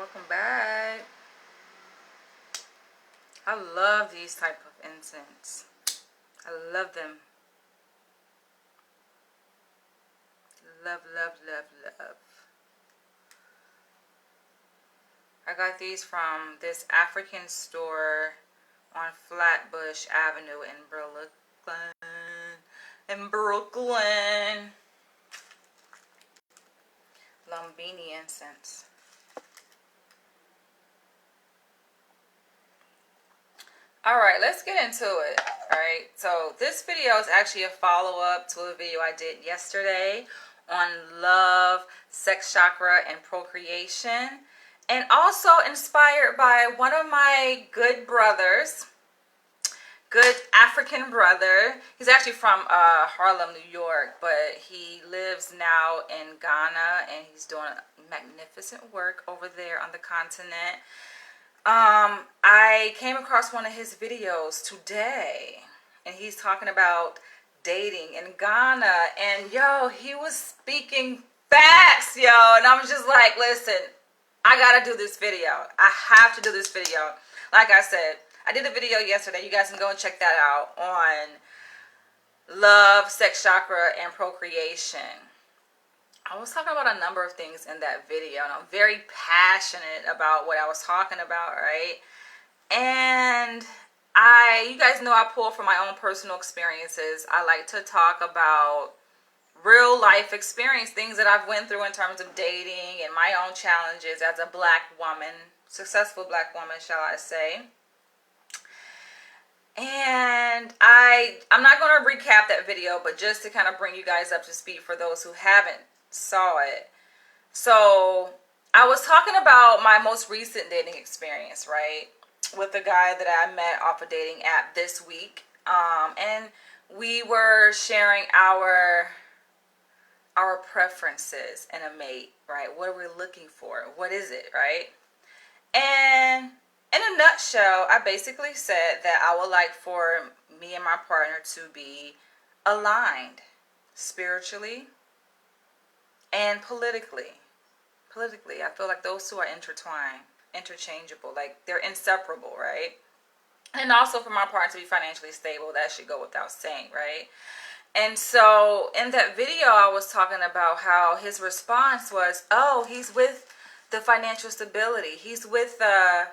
Welcome back. I love these type of incense. I love them. Love, love, love, love. I got these from this African store on Flatbush Avenue in Brooklyn. Lumbini incense. Alright, let's get into it. Alright, so this video is actually a follow-up to a video I did yesterday on love, sex chakra, and procreation. And also inspired by one of my good brothers, good African brother. He's actually from Harlem, New York, but he lives now in Ghana, and he's doing magnificent work over there on the continent. I came across one of his videos today, and he's talking about dating in Ghana, and yo, he was speaking facts, yo, and I was just like, listen, I gotta do this video. I have to do this video. Like I said, I did a video yesterday. You guys can go and check that out on love, sex chakra, and procreation. I was talking about a number of things in that video, and I'm very passionate about what I was talking about, right? And you guys know I pull from my own personal experiences. I like to talk about real life experience, things that I've went through in terms of dating and my own challenges as a black woman, successful black woman, shall I say. And I'm not going to recap that video, but just to kind of bring you guys up to speed for those who haven't saw it. So I was talking about my most recent dating experience, right, with the guy that I met off a dating app this week, and we were sharing our preferences in a mate, right? What are we looking for? What is it, right? And in a nutshell, I basically said that I would like for me and my partner to be aligned spiritually and politically. I feel like those two are intertwined, interchangeable, like they're inseparable, right? And also for my partner to be financially stable, that should go without saying, right? And so in that video, I was talking about how his response was, oh, he's with the financial stability, he's with the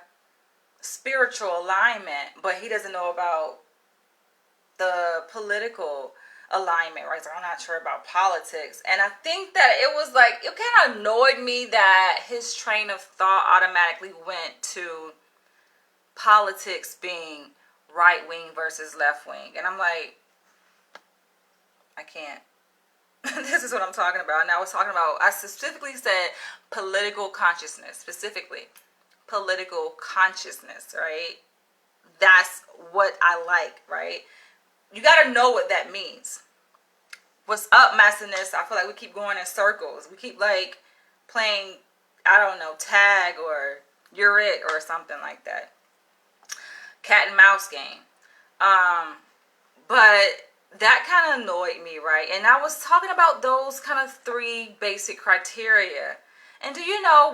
spiritual alignment, but he doesn't know about the political alignment, right? So I'm not sure about politics. And I think that it was like, it kind of annoyed me that his train of thought automatically went to politics being right wing versus left wing. And I'm like, I can't. This is what I'm talking about. And I specifically said political consciousness, specifically political consciousness, right? That's what I like, right? You got to know what that means. What's up, Massiness? I feel like we keep going in circles. We keep like playing, I don't know, tag or you're it or something like that. Cat and mouse game. But that kind of annoyed me, right? And I was talking about those kind of three basic criteria. And do you know,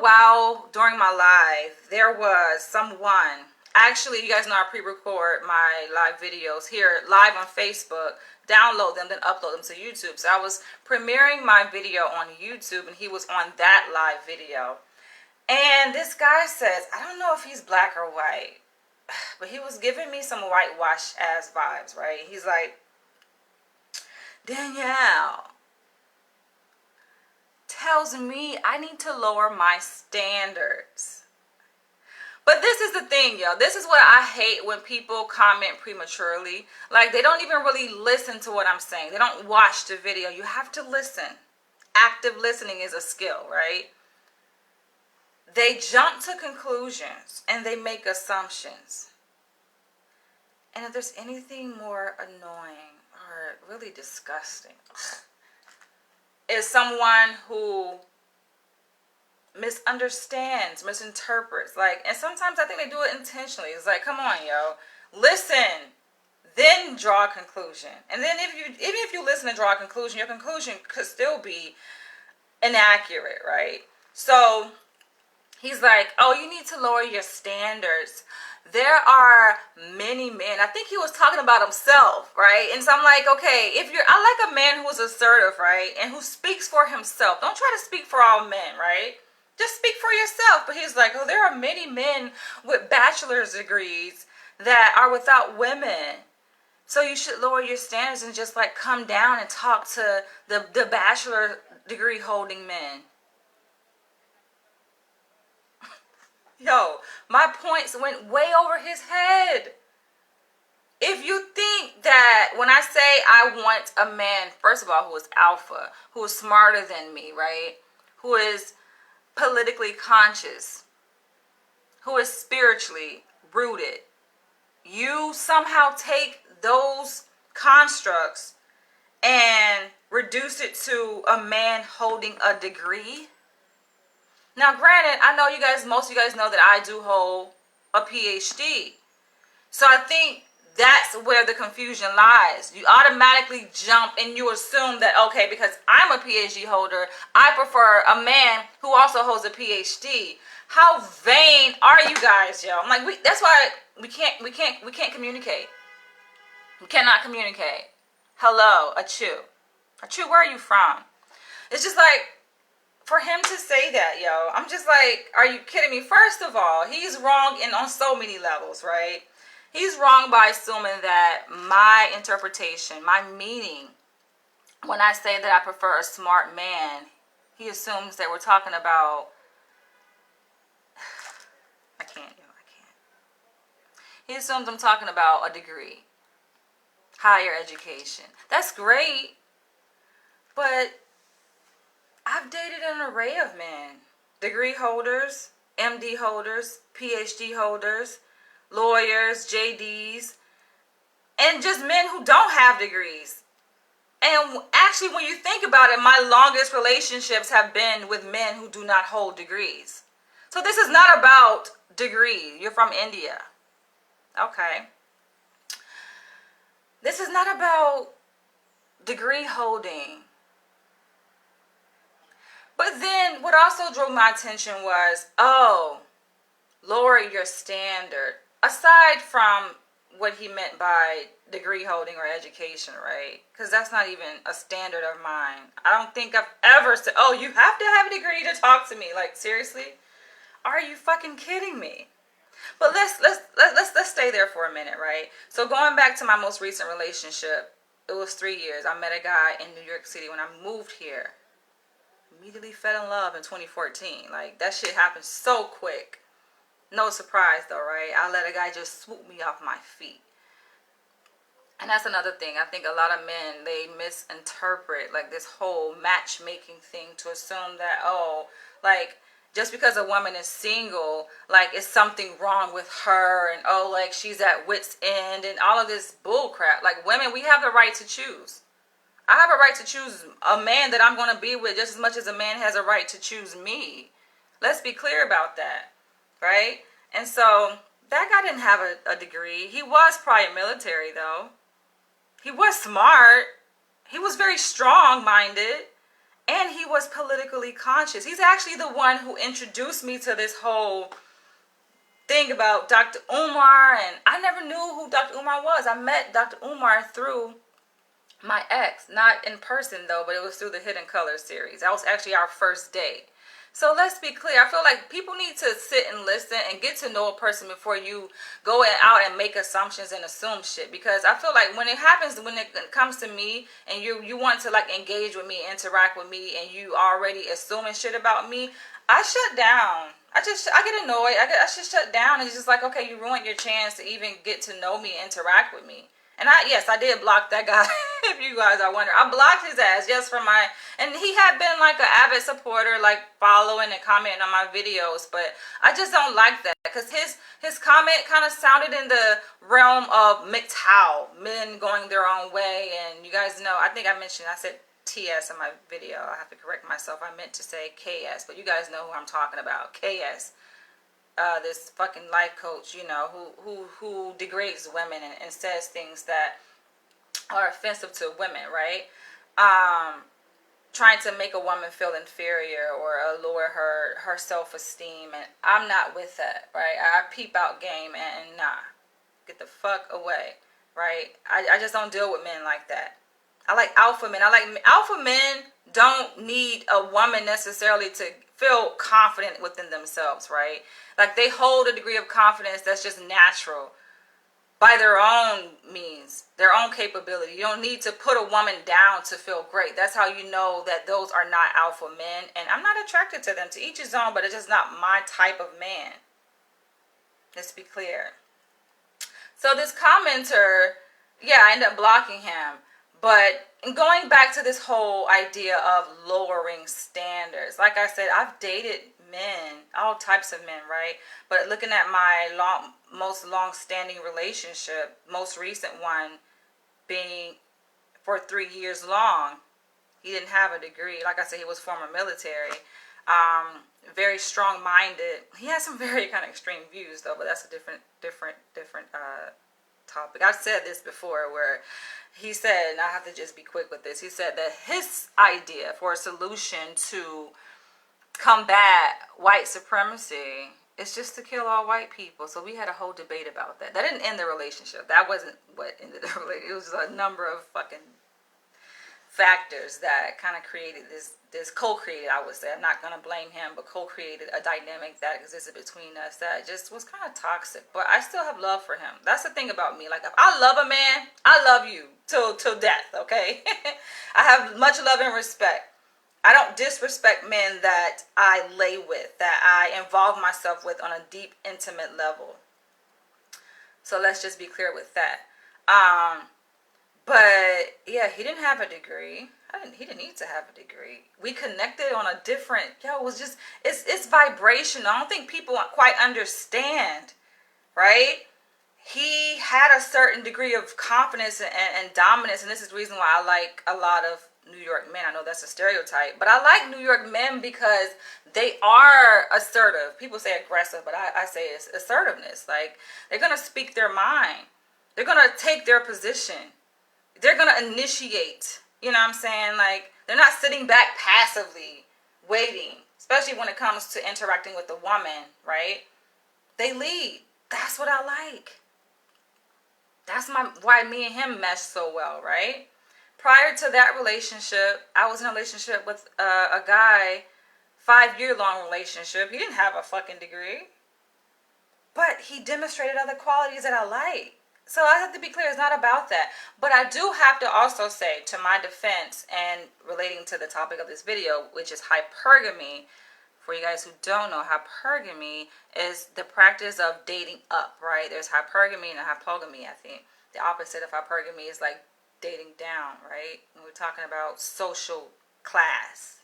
during my live, there was someone, actually, you guys know I pre-record my live videos here, live on Facebook, download them, then upload them to YouTube. So I was premiering my video on YouTube, and he was on that live video. And this guy says, I don't know if he's black or white, but he was giving me some whitewash ass vibes, right? He's like, Danielle tells me I need to lower my standards. But this is the thing, yo. This is what I hate when people comment prematurely. Like, they don't even really listen to what I'm saying. They don't watch the video. You have to listen. Active listening is a skill, right? They jump to conclusions and they make assumptions. And if there's anything more annoying or really disgusting, is someone who misunderstands, misinterprets, like, and sometimes I think they do it intentionally. It's like, come on, yo, listen, then draw a conclusion. And then even if you listen and draw a conclusion, your conclusion could still be inaccurate, right? So He's like, oh, you need to lower your standards. There are many men. I think he was talking about himself, right? And so I'm like, okay, I like a man who's assertive, right? And who speaks for himself. Don't try to speak for all men, right? Just speak for yourself. But he's like, oh, there are many men with bachelor's degrees that are without women. So you should lower your standards and just like come down and talk to the bachelor degree holding men. Yo, my points went way over his head. If you think that when I say I want a man, first of all, who is alpha, who is smarter than me, right? Who is politically conscious, who is spiritually rooted, you somehow take those constructs and reduce it to a man holding a degree. Now, granted, I know most of you guys know that I do hold a PhD. So I think that's where the confusion lies. You automatically jump and you assume that, okay, because I'm a PhD holder, I prefer a man who also holds a PhD. How vain are you guys, yo? I'm like, that's why we can't communicate. We cannot communicate. Hello, Achu. Achu, where are you from? It's just like, for him to say that, yo, I'm just like, are you kidding me? First of all, he's wrong on so many levels, right? He's wrong by assuming that my interpretation, my meaning, when I say that I prefer a smart man, he assumes that we're talking about, I can't. He assumes I'm talking about a degree, higher education. That's great, but I've dated an array of men. Degree holders, MD holders, PhD holders, lawyers, JDs, and just men who don't have degrees. And actually, when you think about it, my longest relationships have been with men who do not hold degrees. So this is not about degree. You're from India. Okay. This is not about degree holding. But then what also drew my attention was, oh, lower your standard. Aside from what he meant by degree holding or education, right? Because that's not even a standard of mine. I don't think I've ever said, oh, you have to have a degree to talk to me. Like, seriously? Are you fucking kidding me? But let's stay there for a minute, right? So going back to my most recent relationship, it was 3 years. I met a guy in New York City when I moved here. Immediately fell in love in 2014. Like, that shit happened so quick. No surprise though, right? I let a guy just swoop me off my feet. And that's another thing. I think a lot of men, they misinterpret like this whole matchmaking thing to assume that, oh, like, just because a woman is single, like, it's something wrong with her, and oh, like, she's at wit's end, and all of this bull crap. Like, women, we have the right to choose. I have a right to choose a man that I'm going to be with just as much as a man has a right to choose me. Let's be clear about that, right? And so that guy didn't have a degree. He was prior military, though. He was smart. He was very strong-minded. And he was politically conscious. He's actually the one who introduced me to this whole thing about Dr. Umar. And I never knew who Dr. Umar was. I met Dr. Umar through my ex, not in person though, but it was through the Hidden Colors series. That was actually our first date. So let's be clear. I feel like people need to sit and listen and get to know a person before you go out and make assumptions and assume shit. Because I feel like when it comes to me and you want to like engage with me, interact with me, and you already assuming shit about me, I shut down. I get annoyed. I should shut down. And it's just like, okay, you ruined your chance to even get to know me, interact with me. And I did block that guy. If you guys are wondering, I blocked his ass just for and he had been like an avid supporter, like following and commenting on my videos, but I just don't like that because his comment kind of sounded in the realm of MGTOW, men going their own way. And you guys know, I think I said TS in my video. I have to correct myself. I meant to say KS, but you guys know who I'm talking about. KS. This fucking life coach, you know, who degrades women and says things that are offensive to women, right? trying to make a woman feel inferior or lower her self-esteem, and I'm not with that, right? I peep out game, and nah, get the fuck away, right? I just don't deal with men like that. I like alpha men. I like alpha men. Don't need a woman necessarily to feel confident within themselves, right? Like, they hold a degree of confidence that's just natural by their own means, their own capability. You don't need to put a woman down to feel great. That's how you know that those are not alpha men. And I'm not attracted to them. To each his own, but it's just not my type of man. Let's be clear. So this commenter, yeah, I ended up blocking him. But going back to this whole idea of lowering standards, like I said, I've dated men, all types of men, right? But looking at my most long-standing relationship, most recent one being for 3 years long, he didn't have a degree. Like I said, he was former military. Very strong-minded. He has some very kind of extreme views, though, but that's a different topic. I've said this before, where he said, and I have to just be quick with this, he said that his idea for a solution to combat white supremacy is just to kill all white people. So we had a whole debate about that. That didn't end the relationship. That wasn't what ended the relationship. It was a number of fucking factors that kind of created this co-created, I would say, I'm not going to blame him, but co-created a dynamic that existed between us that just was kind of toxic. But I still have love for him. That's the thing about me. Like, if I love a man, I love you till death, okay? I have much love and respect. I don't disrespect men that I lay with, that I involve myself with on a deep, intimate level. So let's just be clear with that. But yeah, he didn't have a degree. He didn't need to have a degree. We connected on a different, it was just, it's vibrational. I don't think people quite understand, right? He had a certain degree of confidence and dominance, and this is the reason why I like a lot of New York men. I know that's a stereotype, but I like New York men because they are assertive. People say aggressive, but I say it's assertiveness. Like, they're going to speak their mind. They're going to take their position. They're going to initiate, you know what I'm saying? Like, they're not sitting back passively waiting, especially when it comes to interacting with a woman, right? They lead. That's what I like. That's why me and him mesh so well, right? Prior to that relationship, I was in a relationship with a guy, 5-year-long relationship. He didn't have a fucking degree, but he demonstrated other qualities that I like. So I have to be clear, it's not about that. But I do have to also say, to my defense, and relating to the topic of this video, which is hypergamy. For you guys who don't know, hypergamy is the practice of dating up, right? There's hypergamy and hypogamy, I think. The opposite of hypergamy is like dating down, right? And we're talking about social class,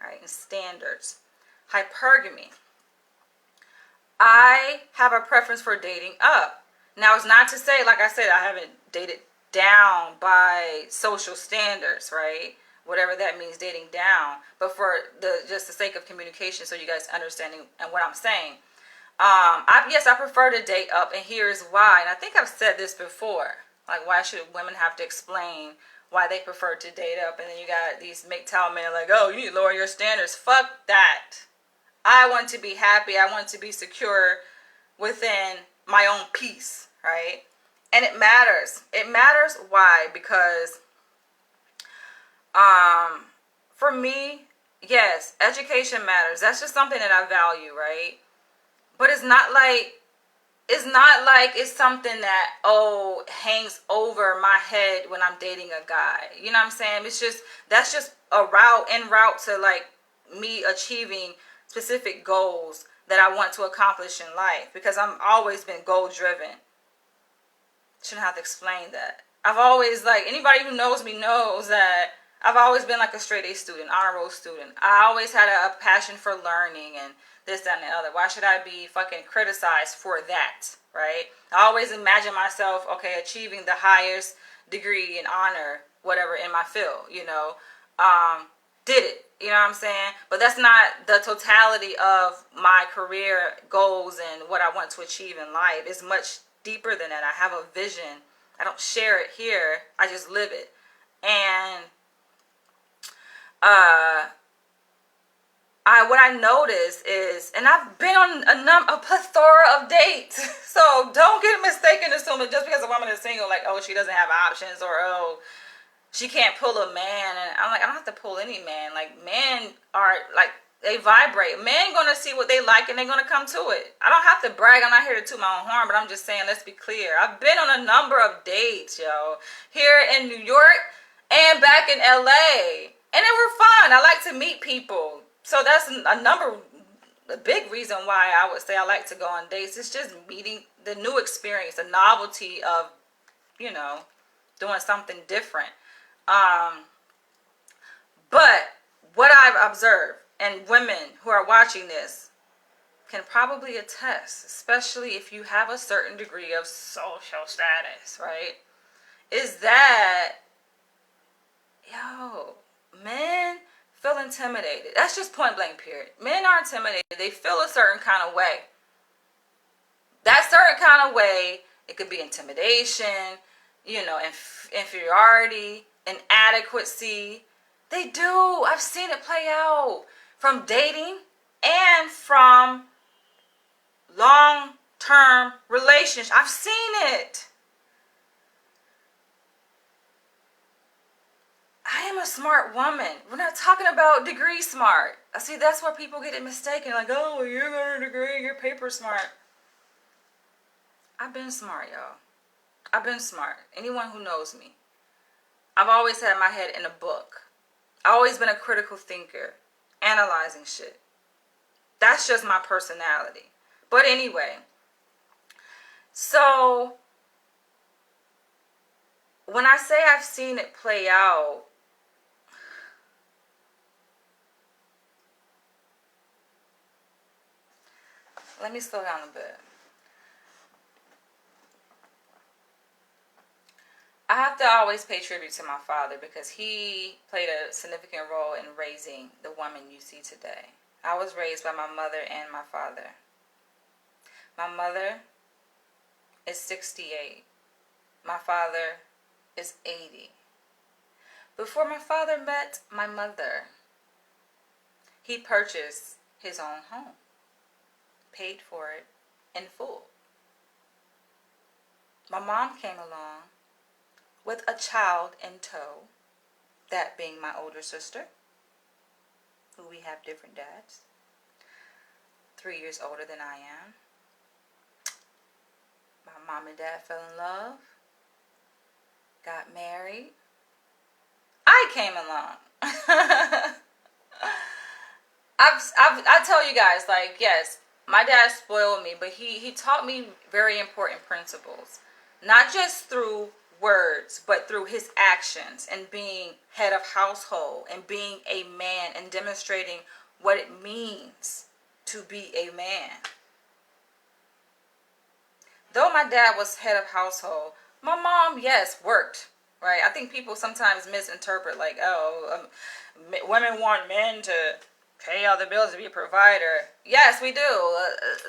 right, and standards. Hypergamy. I have a preference for dating up. Now, it's not to say, like I said, I haven't dated down by social standards, right? Whatever that means, dating down. But for just the sake of communication, so you guys understanding and what I'm saying, yes, I prefer to date up, and here's why. And I think I've said this before. Like, why should women have to explain why they prefer to date up? And then you got these MGTOW men like, oh, you need to lower your standards. Fuck that. I want to be happy. I want to be secure within my own peace, right? And it matters. It matters. Why? Because for me, yes, education matters. That's just something that I value, right? But it's not like it's something that, oh, hangs over my head when I'm dating a guy. You know what I'm saying? It's just, that's just a en route to like me achieving specific goals that I want to accomplish in life, because I'm always been goal driven. Shouldn't have to explain that. I've always, like, anybody who knows me knows that I've always been like a straight A student, honor roll student. I always had a passion for learning and this, that, and the other. Why should I be fucking criticized for that, right? I always imagine myself, okay, achieving the highest degree and honor, whatever, in my field, you know. Did it, you know what I'm saying? But that's not the totality of my career goals and what I want to achieve in life. It's much deeper than that. I have a vision. I don't share it here. I just live it. And What I noticed is, and I've been on a plethora of dates, so don't get mistaken assuming just because a woman is single, like, oh, she doesn't have options, or oh, she can't pull a man. And I'm like, I don't have to pull any man. Like, men are like, they vibrate. Men gonna see what they like and they're gonna come to it. I don't have to brag. I'm not here to toot my own horn, but I'm just saying, let's be clear. I've been on a number of dates, yo, here in New York and back in LA, and they were fun. I like to meet people, so that's a big reason why I would say I like to go on dates. It's just meeting, the new experience, the novelty of, you know, doing something different. But what I've observed, and women who are watching this can probably attest, especially if you have a certain degree of social status, right? Is that, yo, men feel intimidated. That's just point blank, period. Men are intimidated. They feel a certain kind of way. That certain kind of way, it could be intimidation, you know, inferiority, inadequacy. They do. I've seen it play out from dating and from long-term relationships. I've seen it. I am a smart woman. We're not talking about degree smart. I see that's where people get it mistaken. Like, oh, you got a degree, you're paper smart. I've been smart, y'all. I've been smart. Anyone who knows me. I've always had my head in a book. I've always been a critical thinker, analyzing shit. That's just my personality. But anyway, so when I say I've seen it play out, let me slow down a bit. I have to always pay tribute to my father because he played a significant role in raising the woman you see today. I was raised by my mother and my father. My mother is 68. My father is 80. Before my father met my mother, he purchased his own home, paid for it in full. My mom came along with a child in tow, that being my older sister, who we have different dads, 3 years older than I am. My mom and dad fell in love, got married. I came along. I tell you guys, like, yes, my dad spoiled me, but he taught me very important principles, not just through words, but through his actions and being head of household and being a man and demonstrating what it means to be a man. Though my dad was head of household, my mom, yes, worked, right? I think people sometimes misinterpret, like, oh, women want men to pay all the bills to be a provider. Yes, we do.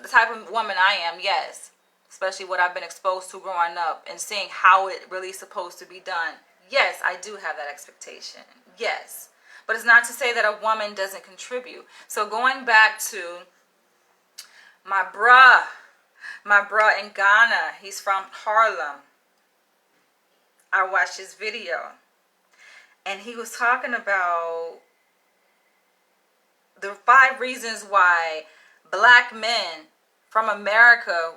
The type of woman I am, yes. Especially what I've been exposed to growing up and seeing how it really is supposed to be done. Yes, I do have that expectation. Yes. But it's not to say that a woman doesn't contribute. So going back to my bruh in Ghana, he's from Harlem. I watched his video. And he was talking about the 5 reasons why black men from America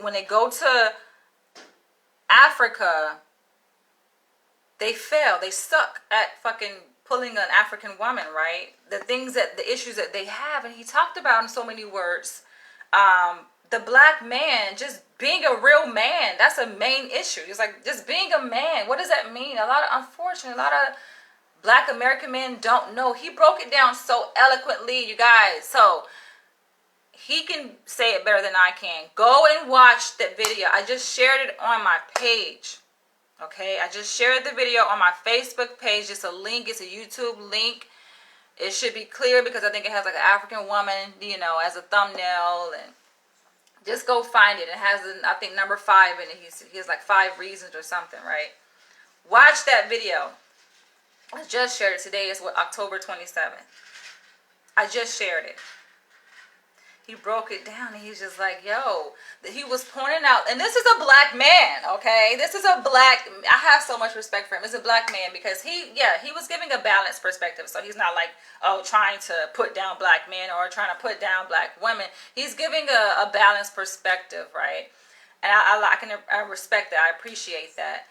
when they go to Africa, they fail. They suck at fucking pulling an African woman, right? The issues that they have, and he talked about in so many words, the black man just being a real man. That's a main issue. It's like just being a man. What does that mean? Unfortunately, a lot of black American men don't know. He broke it down so eloquently, you guys. So he can say it better than I can. Go and watch that video. I just shared it on my page. Okay, I just shared the video on my Facebook page. Just a link. It's a YouTube link. It should be clear because I think it has like an African woman, you know, as a thumbnail. And just go find it. It has, I think, number 5 in it. He has like 5 reasons or something, right? Watch that video. I just shared it. Today is what, October 27th. I just shared it. He broke it down and he's just like, yo, he was pointing out, and this is a black man, okay? This is a black, I have so much respect for him. It's a black man because he was giving a balanced perspective. So he's not like, oh, trying to put down black men or trying to put down black women. He's giving a balanced perspective, right? And I respect that. I appreciate that.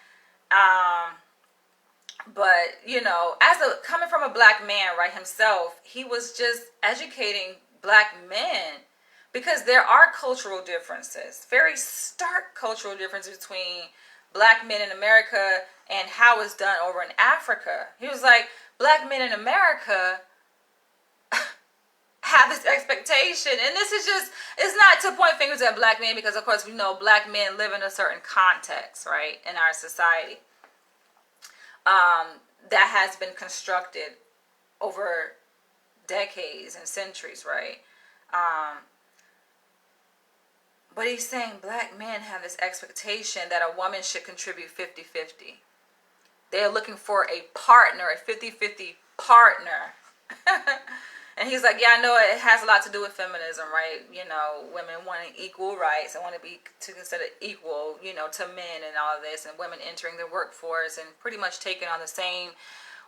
But, you know, coming from a black man, right, himself, he was just educating black men because there are cultural differences, very stark cultural differences between black men in America and how it's done over in Africa. He was like, black men in America have this expectation, and this is just, it's not to point fingers at black men because, of course, we know black men live in a certain context, right, in our society. That has been constructed over decades and centuries, right? But he's saying black men have this expectation that a woman should contribute 50-50. They're looking for a partner, a 50-50 partner. And he's like, yeah, I know it has a lot to do with feminism, right? You know, women wanting equal rights and want to be considered equal, you know, to men and all of this, and women entering the workforce and pretty much taking on the same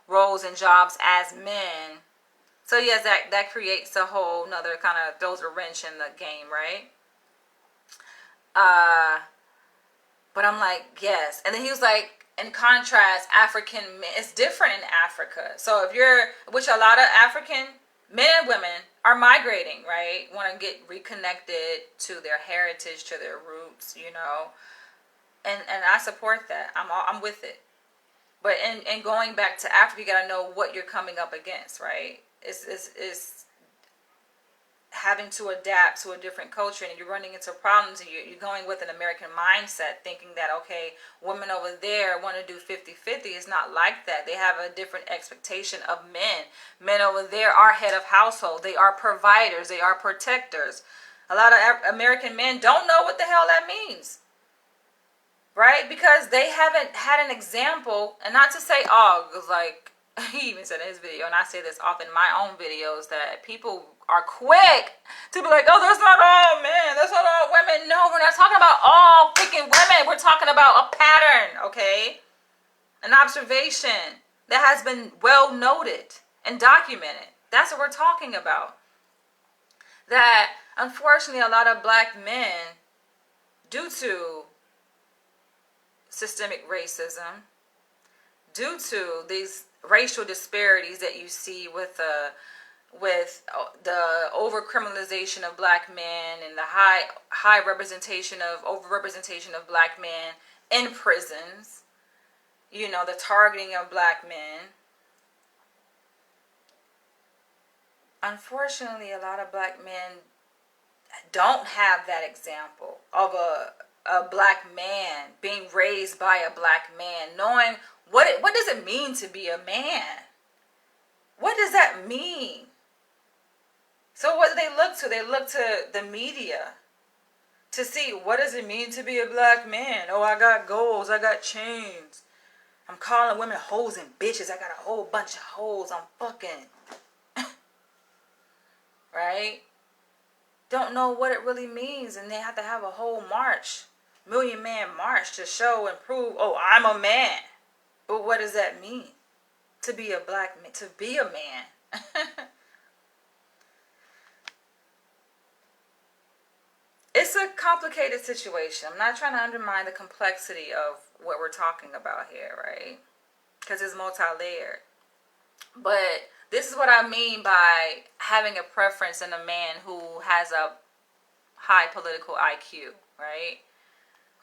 roles and jobs as men. So yes, that creates a whole nother kind of, throws a wrench in the game, right? But I'm like, yes. And then he was like, in contrast, African men, it's different in Africa. So which a lot of African men and women are migrating, right? Want to get reconnected to their heritage, to their roots, you know. And I support that. I'm with it. But in going back to Africa, you got to know what you're coming up against, right? It's having to adapt to a different culture, and you're running into problems, and you're going with an American mindset, thinking that, okay, women over there want to do 50-50. It's not like that. They have a different expectation of men. Men over there are head of household. They are providers. They are protectors. A lot of American men don't know what the hell that means, right? Because they haven't had an example. And not to say, oh, it was like, he even said in his video, and I say this often in my own videos, that people are quick to be like, oh, that's not all men, that's not all women. No, we're not talking about all freaking women. We're talking about a pattern, okay? An observation that has been well noted and documented. That's what we're talking about. That, unfortunately, a lot of black men, due to systemic racism, due to these racial disparities that you see with the over-criminalization of black men and the high representation of over-representation of black men in prisons, you know, the targeting of black men. Unfortunately, a lot of black men don't have that example of a black man being raised by a black man, knowing what does it mean to be a man? What does that mean? So what do they look to? They look to the media to see, what does it mean to be a black man? Oh, I got goals, I got chains. I'm calling women hoes and bitches. I got a whole bunch of hoes I'm fucking. Right? Don't know what it really means, and they have to have a whole march, million man march, to show and prove, oh, I'm a man. But what does that mean? To be a black man, to be a man. It's a complicated situation. I'm not trying to undermine the complexity of what we're talking about here, right? Because it's multi-layered. But this is what I mean by having a preference in a man who has a high political IQ, right?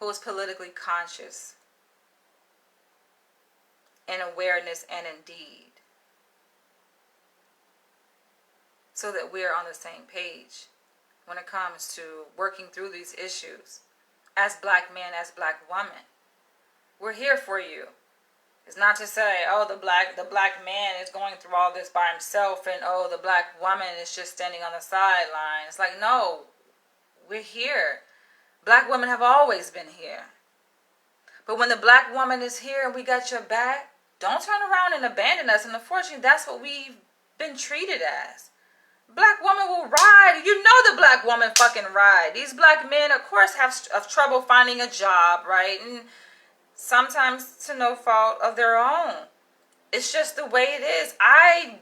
Who is politically conscious in awareness and in deed. So that we're on the same page when it comes to working through these issues as black men, as black women. We're here for you. It's not to say, oh, the black man is going through all this by himself, and oh, the black woman is just standing on the sideline. It's like, no, we're here. Black women have always been here. But when the black woman is here and we got your back, don't turn around and abandon us. And unfortunately, that's what we've been treated as. Black woman will ride. You know the black woman fucking ride. These black men, of course, have trouble finding a job, right? And sometimes to no fault of their own. It's just the way it is. I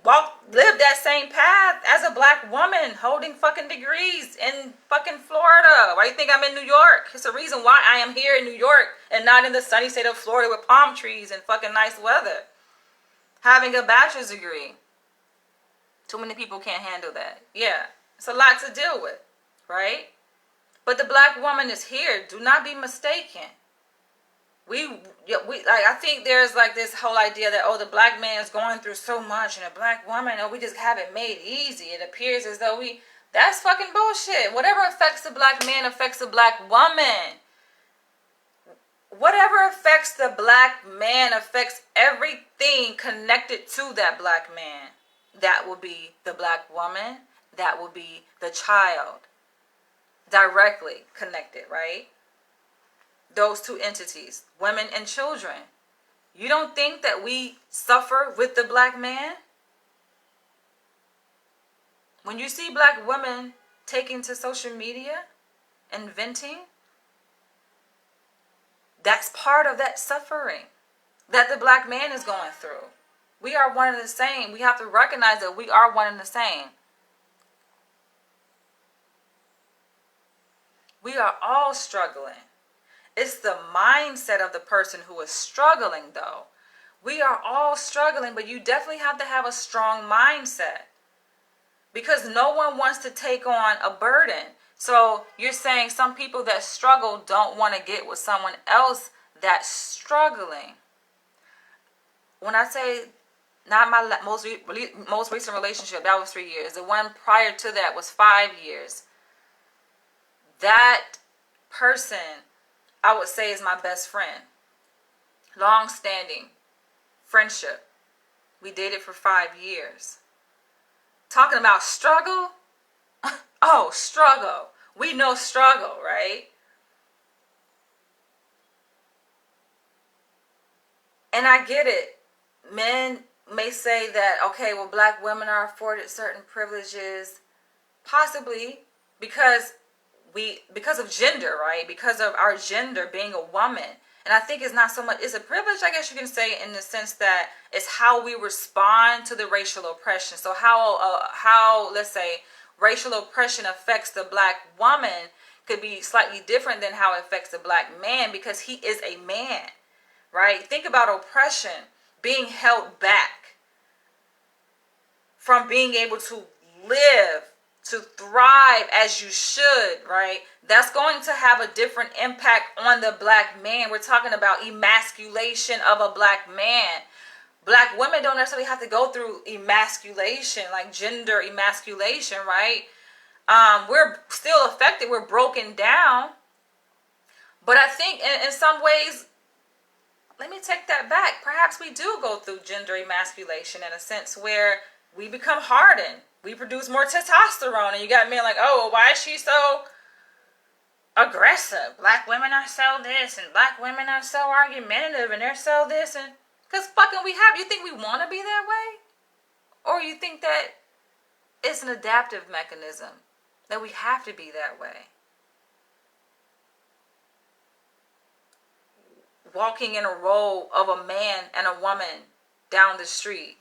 lived that same path as a black woman holding fucking degrees in fucking Florida. Why do you think I'm in New York? It's the reason why I am here in New York and not in the sunny state of Florida with palm trees and fucking nice weather. Having a bachelor's degree. Too many people can't handle that. Yeah, it's a lot to deal with, right? But the black woman is here. Do not be mistaken. I think there's like this whole idea that, oh, the black man is going through so much, and the black woman, oh, we just have it made easy. It appears as though that's fucking bullshit. Whatever affects the black man affects the black woman. Whatever affects the black man affects everything connected to that black man. That will be the black woman. That will be the child. Directly connected, right? Those two entities, women and children. You don't think that we suffer with the black man? When you see black women taking to social media and venting, that's part of that suffering that the black man is going through. We are one and the same. We have to recognize that we are one and the same. We are all struggling. It's the mindset of the person who is struggling, though. We are all struggling, but you definitely have to have a strong mindset. Because no one wants to take on a burden. So you're saying some people that struggle don't want to get with someone else that's struggling. When I say not my most recent relationship, that was 3 years. The one prior to that was 5 years. That person, I would say, is my best friend. Long-standing friendship. We dated for 5 years. Talking about struggle? Oh, struggle. We know struggle, right? And I get it. Men may say that, okay, well, black women are afforded certain privileges. Possibly because of gender, right? Because of our gender being a woman. And I think it's not so much, it's a privilege, I guess you can say, in the sense that it's how we respond to the racial oppression. So how let's say, racial oppression affects the black woman could be slightly different than how it affects the black man, because he is a man, right? Think about oppression, being held back from being able to live, to thrive as you should, right? That's going to have a different impact on the black man. We're talking about emasculation of a black man. Black women don't necessarily have to go through emasculation, like gender emasculation, right? We're still affected. We're broken down. But I think in some ways, let me take that back. Perhaps we do go through gender emasculation in a sense where we become hardened. We produce more testosterone, and you got men like, oh, why is she so aggressive? Black women are so this, and black women are so argumentative, and they're so this, and because fucking you think we want to be that way? Or you think that it's an adaptive mechanism, that we have to be that way? Walking in a role of a man and a woman down the street,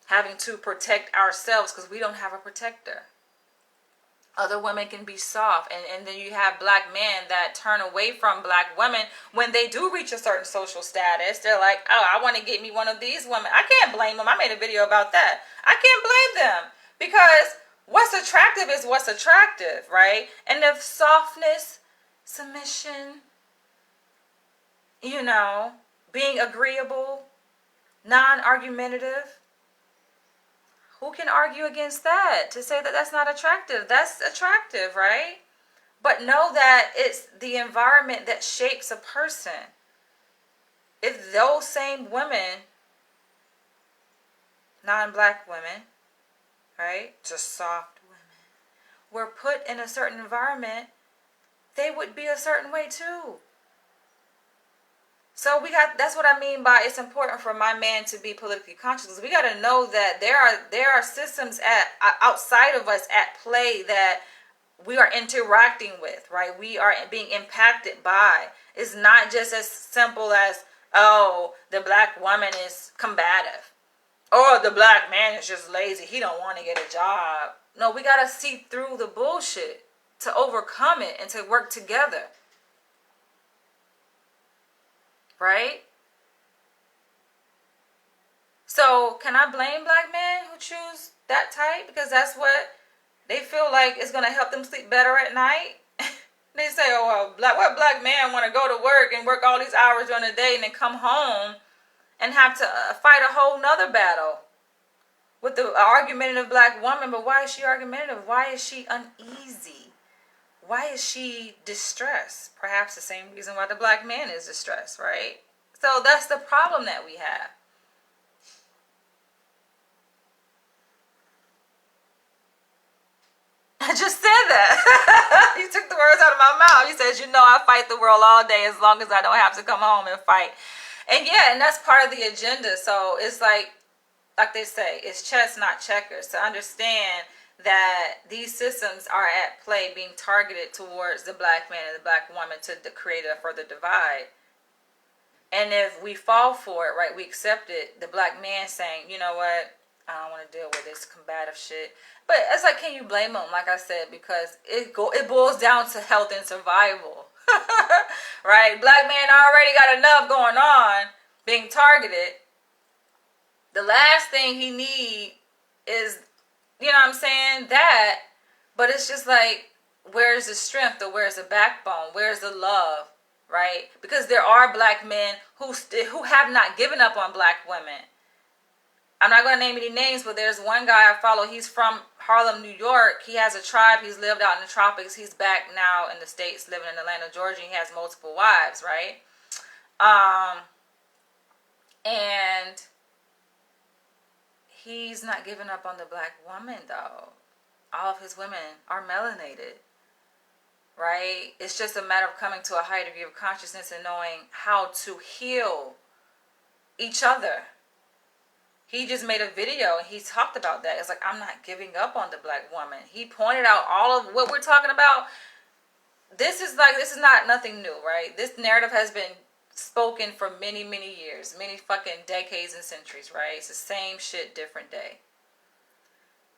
having to protect ourselves because we don't have a protector. Other women can be soft, and then you have black men that turn away from black women when they do reach a certain social status. They're like, oh, I want to get me one of these women. I can't blame them. I made a video about that. I can't blame them, because what's attractive is what's attractive, right? And if softness, submission, being agreeable, non-argumentative, who can argue against that? To say that that's not attractive. That's attractive, right? But know that it's the environment that shapes a person. If those same women, non-black women, right, just soft women, were put in a certain environment, they would be a certain way too. So that's what I mean by it's important for my man to be politically conscious, because we got to know that there are systems outside of us at play that we are interacting with, right? We are being impacted by. It's not just as simple as, oh, the black woman is combative, or the black man is just lazy, he don't want to get a job. No, we got to see through the bullshit to overcome it and to work together, right? So can I blame black men who choose that type because that's what they feel like is going to help them sleep better at night? They say, oh, well, what black man want to go to work and work all these hours during the day and then come home and have to fight a whole nother battle with the argumentative black woman? But why is she argumentative? Why is she uneasy? Why is she distressed? Perhaps the same reason why the black man is distressed, right? So that's the problem that we have. I just said that. You took the words out of my mouth. You said, I fight the world all day as long as I don't have to come home and fight. And yeah, and that's part of the agenda. So it's like they say, it's chess, not checkers. To understand that these systems are at play being targeted towards the black man and the black woman to create a further divide. And if we fall for it, right, we accept it, the black man saying, you know what, I don't want to deal with this combative shit. But it's like, can you blame them? Like I said, because it boils down to health and survival. Right? Black man already got enough going on being targeted. The last thing he need is, you know what I'm saying, that. But it's just like, where's the strength, or where's the backbone? Where's the love? Right? Because there are black men who have not given up on black women. I'm not going to name any names, but there's one guy I follow. He's from Harlem, New York. He has a tribe. He's lived out in the tropics. He's back now in the States, living in Atlanta, Georgia. He has multiple wives, right? And he's not giving up on the black woman, though. All of his women are melanated, right? It's just a matter of coming to a higher degree of consciousness and knowing how to heal each other. He just made a video and he talked about that. It's like, I'm not giving up on the black woman. He pointed out all of what we're talking about. This is not nothing new, right? This narrative has been spoken for many, many years, many fucking decades and centuries, right? It's the same shit, different day.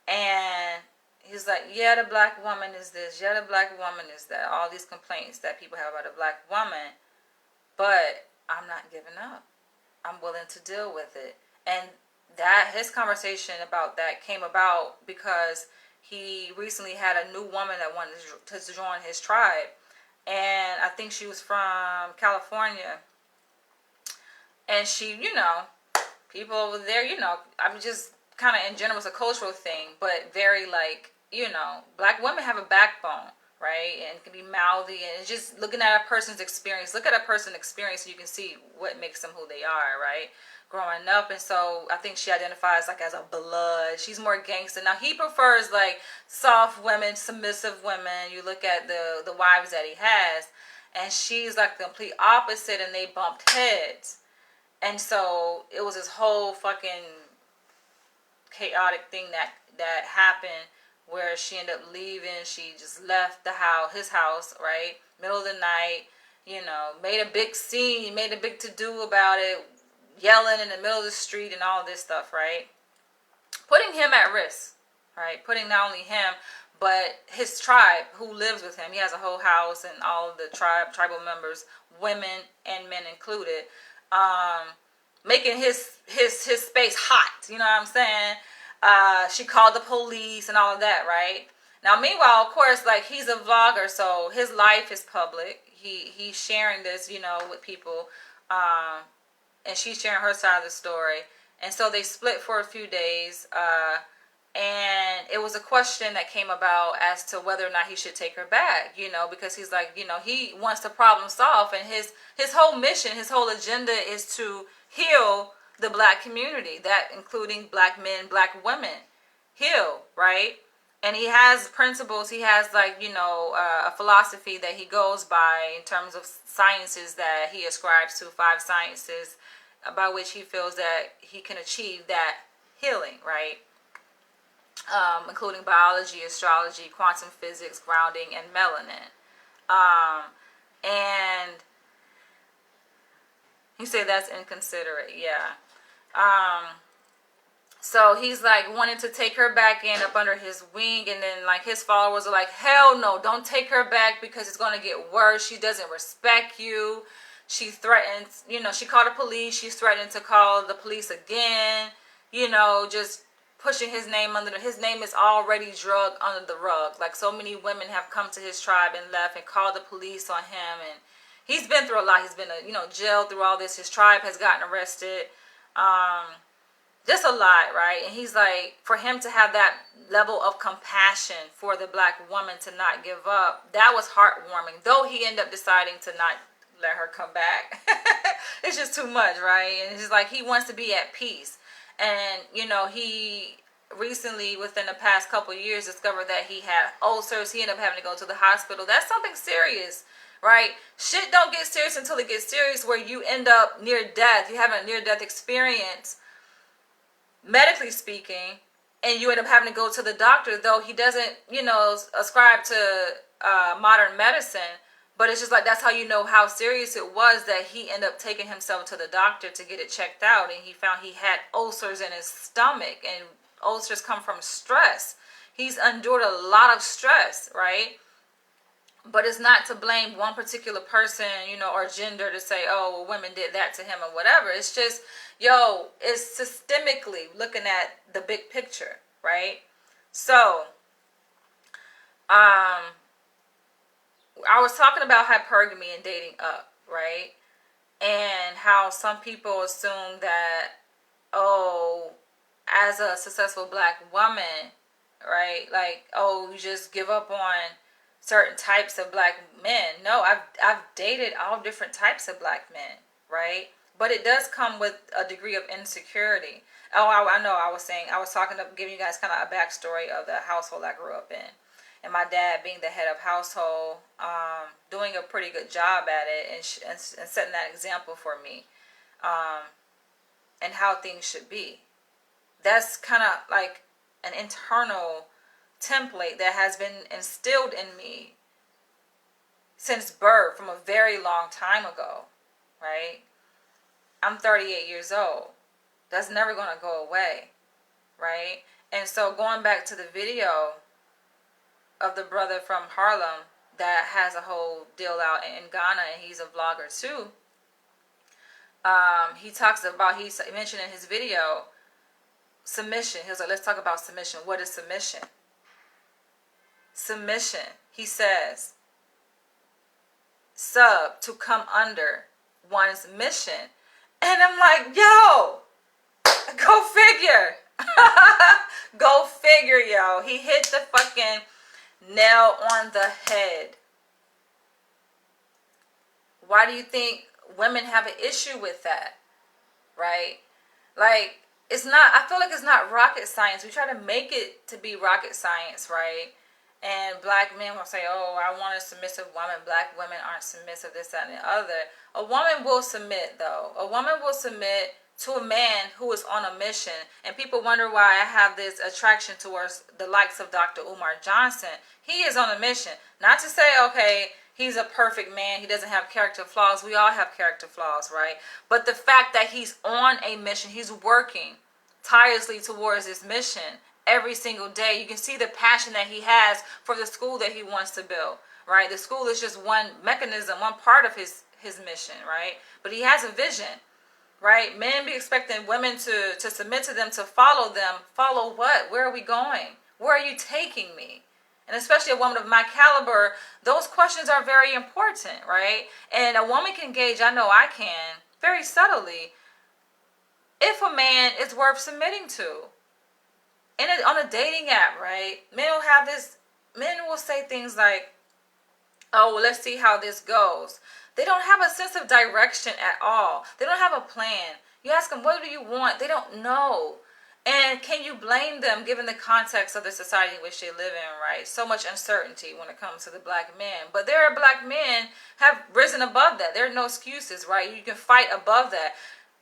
And he's like, yeah, the black woman is this. Yeah, the black woman is that. All these complaints that people have about a black woman. But I'm not giving up. I'm willing to deal with it. And that his conversation about that came about because he recently had a new woman that wanted to join his tribe, and I think she was from California, and she, people over there, I'm just kind of in general, it's a cultural thing, but very like, black women have a backbone, right? And can be mouthy, and it's just looking at a person's experience. Look at a person's experience so you can see what makes them who they are, right? Growing up. And so I think she identifies like as a blood. She's more gangster. Now he prefers like soft women, submissive women. You look at the wives that he has, and she's like the complete opposite, and they bumped heads. And so it was this whole fucking chaotic thing that happened, where she ended up leaving. She just left his house, right, middle of the night, made a big scene, made a big to-do about it, yelling in the middle of the street and all this stuff, right? Putting him at risk, right? Putting not only him, but his tribe who lives with him. He has a whole house and all of the tribal members, women and men included, making his space hot. You know what I'm saying? She called the police and all of that, right? Now, meanwhile, of course, like, he's a vlogger, so his life is public. He's sharing this, with people. And she's sharing her side of the story. And so they split for a few days. And it was a question that came about as to whether or not he should take her back, because he's like, he wants to problem solve. And his whole mission, his whole agenda is to heal the black community, that including black men, black women, heal, right? And he has principles. He has, like, a philosophy that he goes by in terms of sciences that he ascribes to, 5 sciences by which he feels that he can achieve that healing, right? Including biology, astrology, quantum physics, grounding, and melanin. And you say that's inconsiderate, yeah. So he's like wanting to take her back in up under his wing, and then like his followers are like, hell no, don't take her back because it's going to get worse. She doesn't respect you. She threatens, she called the police. She's threatening to call the police again, just pushing his name his name is already drugged under the rug. Like, so many women have come to his tribe and left and called the police on him, and he's been through a lot. He's been, jailed through all this. His tribe has gotten arrested. Just a lot, right? And he's like, for him to have that level of compassion for the black woman to not give up, that was heartwarming. Though he ended up deciding to not let her come back. It's just too much, right? And it's like he wants to be at peace. And, he recently, within the past couple of years, discovered that he had ulcers. He ended up having to go to the hospital. That's something serious, right? Shit don't get serious until it gets serious, where you end up near death. You have a near-death experience, medically speaking, and you end up having to go to the doctor, though he doesn't, ascribe to modern medicine. But it's just like, that's how you know how serious it was, that he ended up taking himself to the doctor to get it checked out, and he found he had ulcers in his stomach, and ulcers come from stress. He's endured a lot of stress, right? But it's not to blame one particular person, or gender, to say, oh, well, women did that to him or whatever. It's just, it's systemically looking at the big picture, right? So, I was talking about hypergamy and dating up, right? And how some people assume that, oh, as a successful black woman, right? Like, oh, you just give up on certain types of black men. No, I've dated all different types of black men, right? But it does come with a degree of insecurity. Oh, I know. I was talking, giving you guys kind of a backstory of the household I grew up in, and my dad being the head of household, doing a pretty good job at it, and setting that example for me, and how things should be. That's kind of like an internal template that has been instilled in me since birth, from a very long time ago, right? I'm 38 years old. That's never going to go away, right? And so going back to the video of the brother from Harlem that has a whole deal out in Ghana, and he's a vlogger too. He talks about, he mentioned in his video, submission. He was like, let's talk about submission. What is submission? Submission, he says, sub, to come under one's mission. And I'm like, yo, go figure. Go figure, yo. He hit the fucking nail on the head. Why do you think women have an issue with that? Right? Like, it's not, I feel like it's not rocket science. We try to make it to be rocket science, right? And black men will say, oh, I want a submissive woman. Black women aren't submissive, this, that, and the other. A woman will submit, though. A woman will submit to a man who is on a mission. And people wonder why I have this attraction towards the likes of Dr. Umar Johnson. He is on a mission. Not to say, okay, he's a perfect man, he doesn't have character flaws. We all have character flaws, right? But the fact that he's on a mission, he's working tirelessly towards his mission every single day. You can see the passion that he has for the school that he wants to build, right? The school is just one mechanism, one part of his mission, right? But he has a vision, right? Men be expecting women to submit to them, to follow them. Follow what? Where are we going? Where are you taking me? And especially a woman of my caliber, those questions are very important, right? And a woman can gauge, I know I can, very subtly, if a man is worth submitting to. On a dating app, right? Men will say things like, oh, well, let's see how this goes. They don't have a sense of direction at all. They don't have a plan. You ask them, what do you want? They don't know. And can you blame them given the context of the society in which they live in, right? So much uncertainty when it comes to the black men. But there are black men have risen above that. There are no excuses, right? You can fight above that.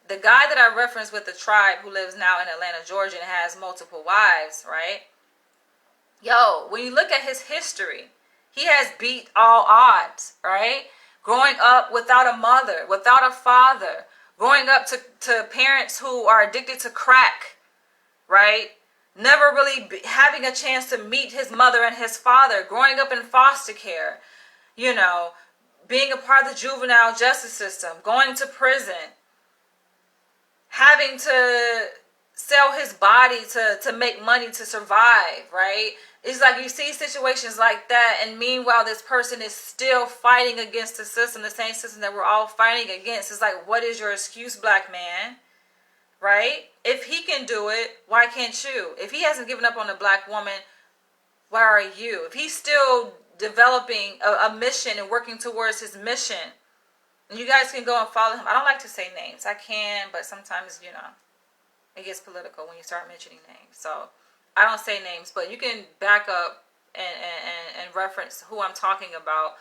The guy that I referenced with the tribe who lives now in Atlanta, Georgia, and has multiple wives, right? Yo, when you look at his history, he has beat all odds, right? Growing up without a mother, without a father, growing up to parents who are addicted to crack, right? Never really having a chance to meet his mother and his father, growing up in foster care, you know, being a part of the juvenile justice system, going to prison, having to sell his body to make money to survive, right? It's like you see situations like that, and meanwhile this person is still fighting against the system, the same system that we're all fighting against. It's like, what is your excuse, black man? Right? If he can do it, why can't you? If he hasn't given up on a black woman, why are you? If he's still developing a mission and working towards his mission, and you guys can go and follow him. I don't like to say names. I can, but sometimes, you know, it gets political when you start mentioning names. So I don't say names, but you can back up and reference who I'm talking about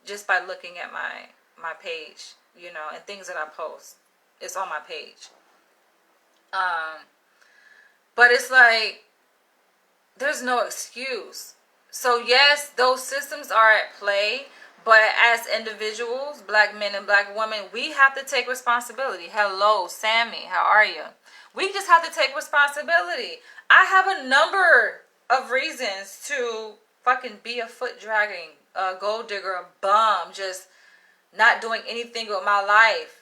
just by looking at my page, you know, and things that I post. It's on my page. But it's like, there's no excuse. So yes, those systems are at play, but as individuals, black men and black women, we have to take responsibility. Hello, Sammy, how are you? We just have to take responsibility. I have a number of reasons to fucking be a foot dragging, a gold digger, a bum, just not doing anything with my life.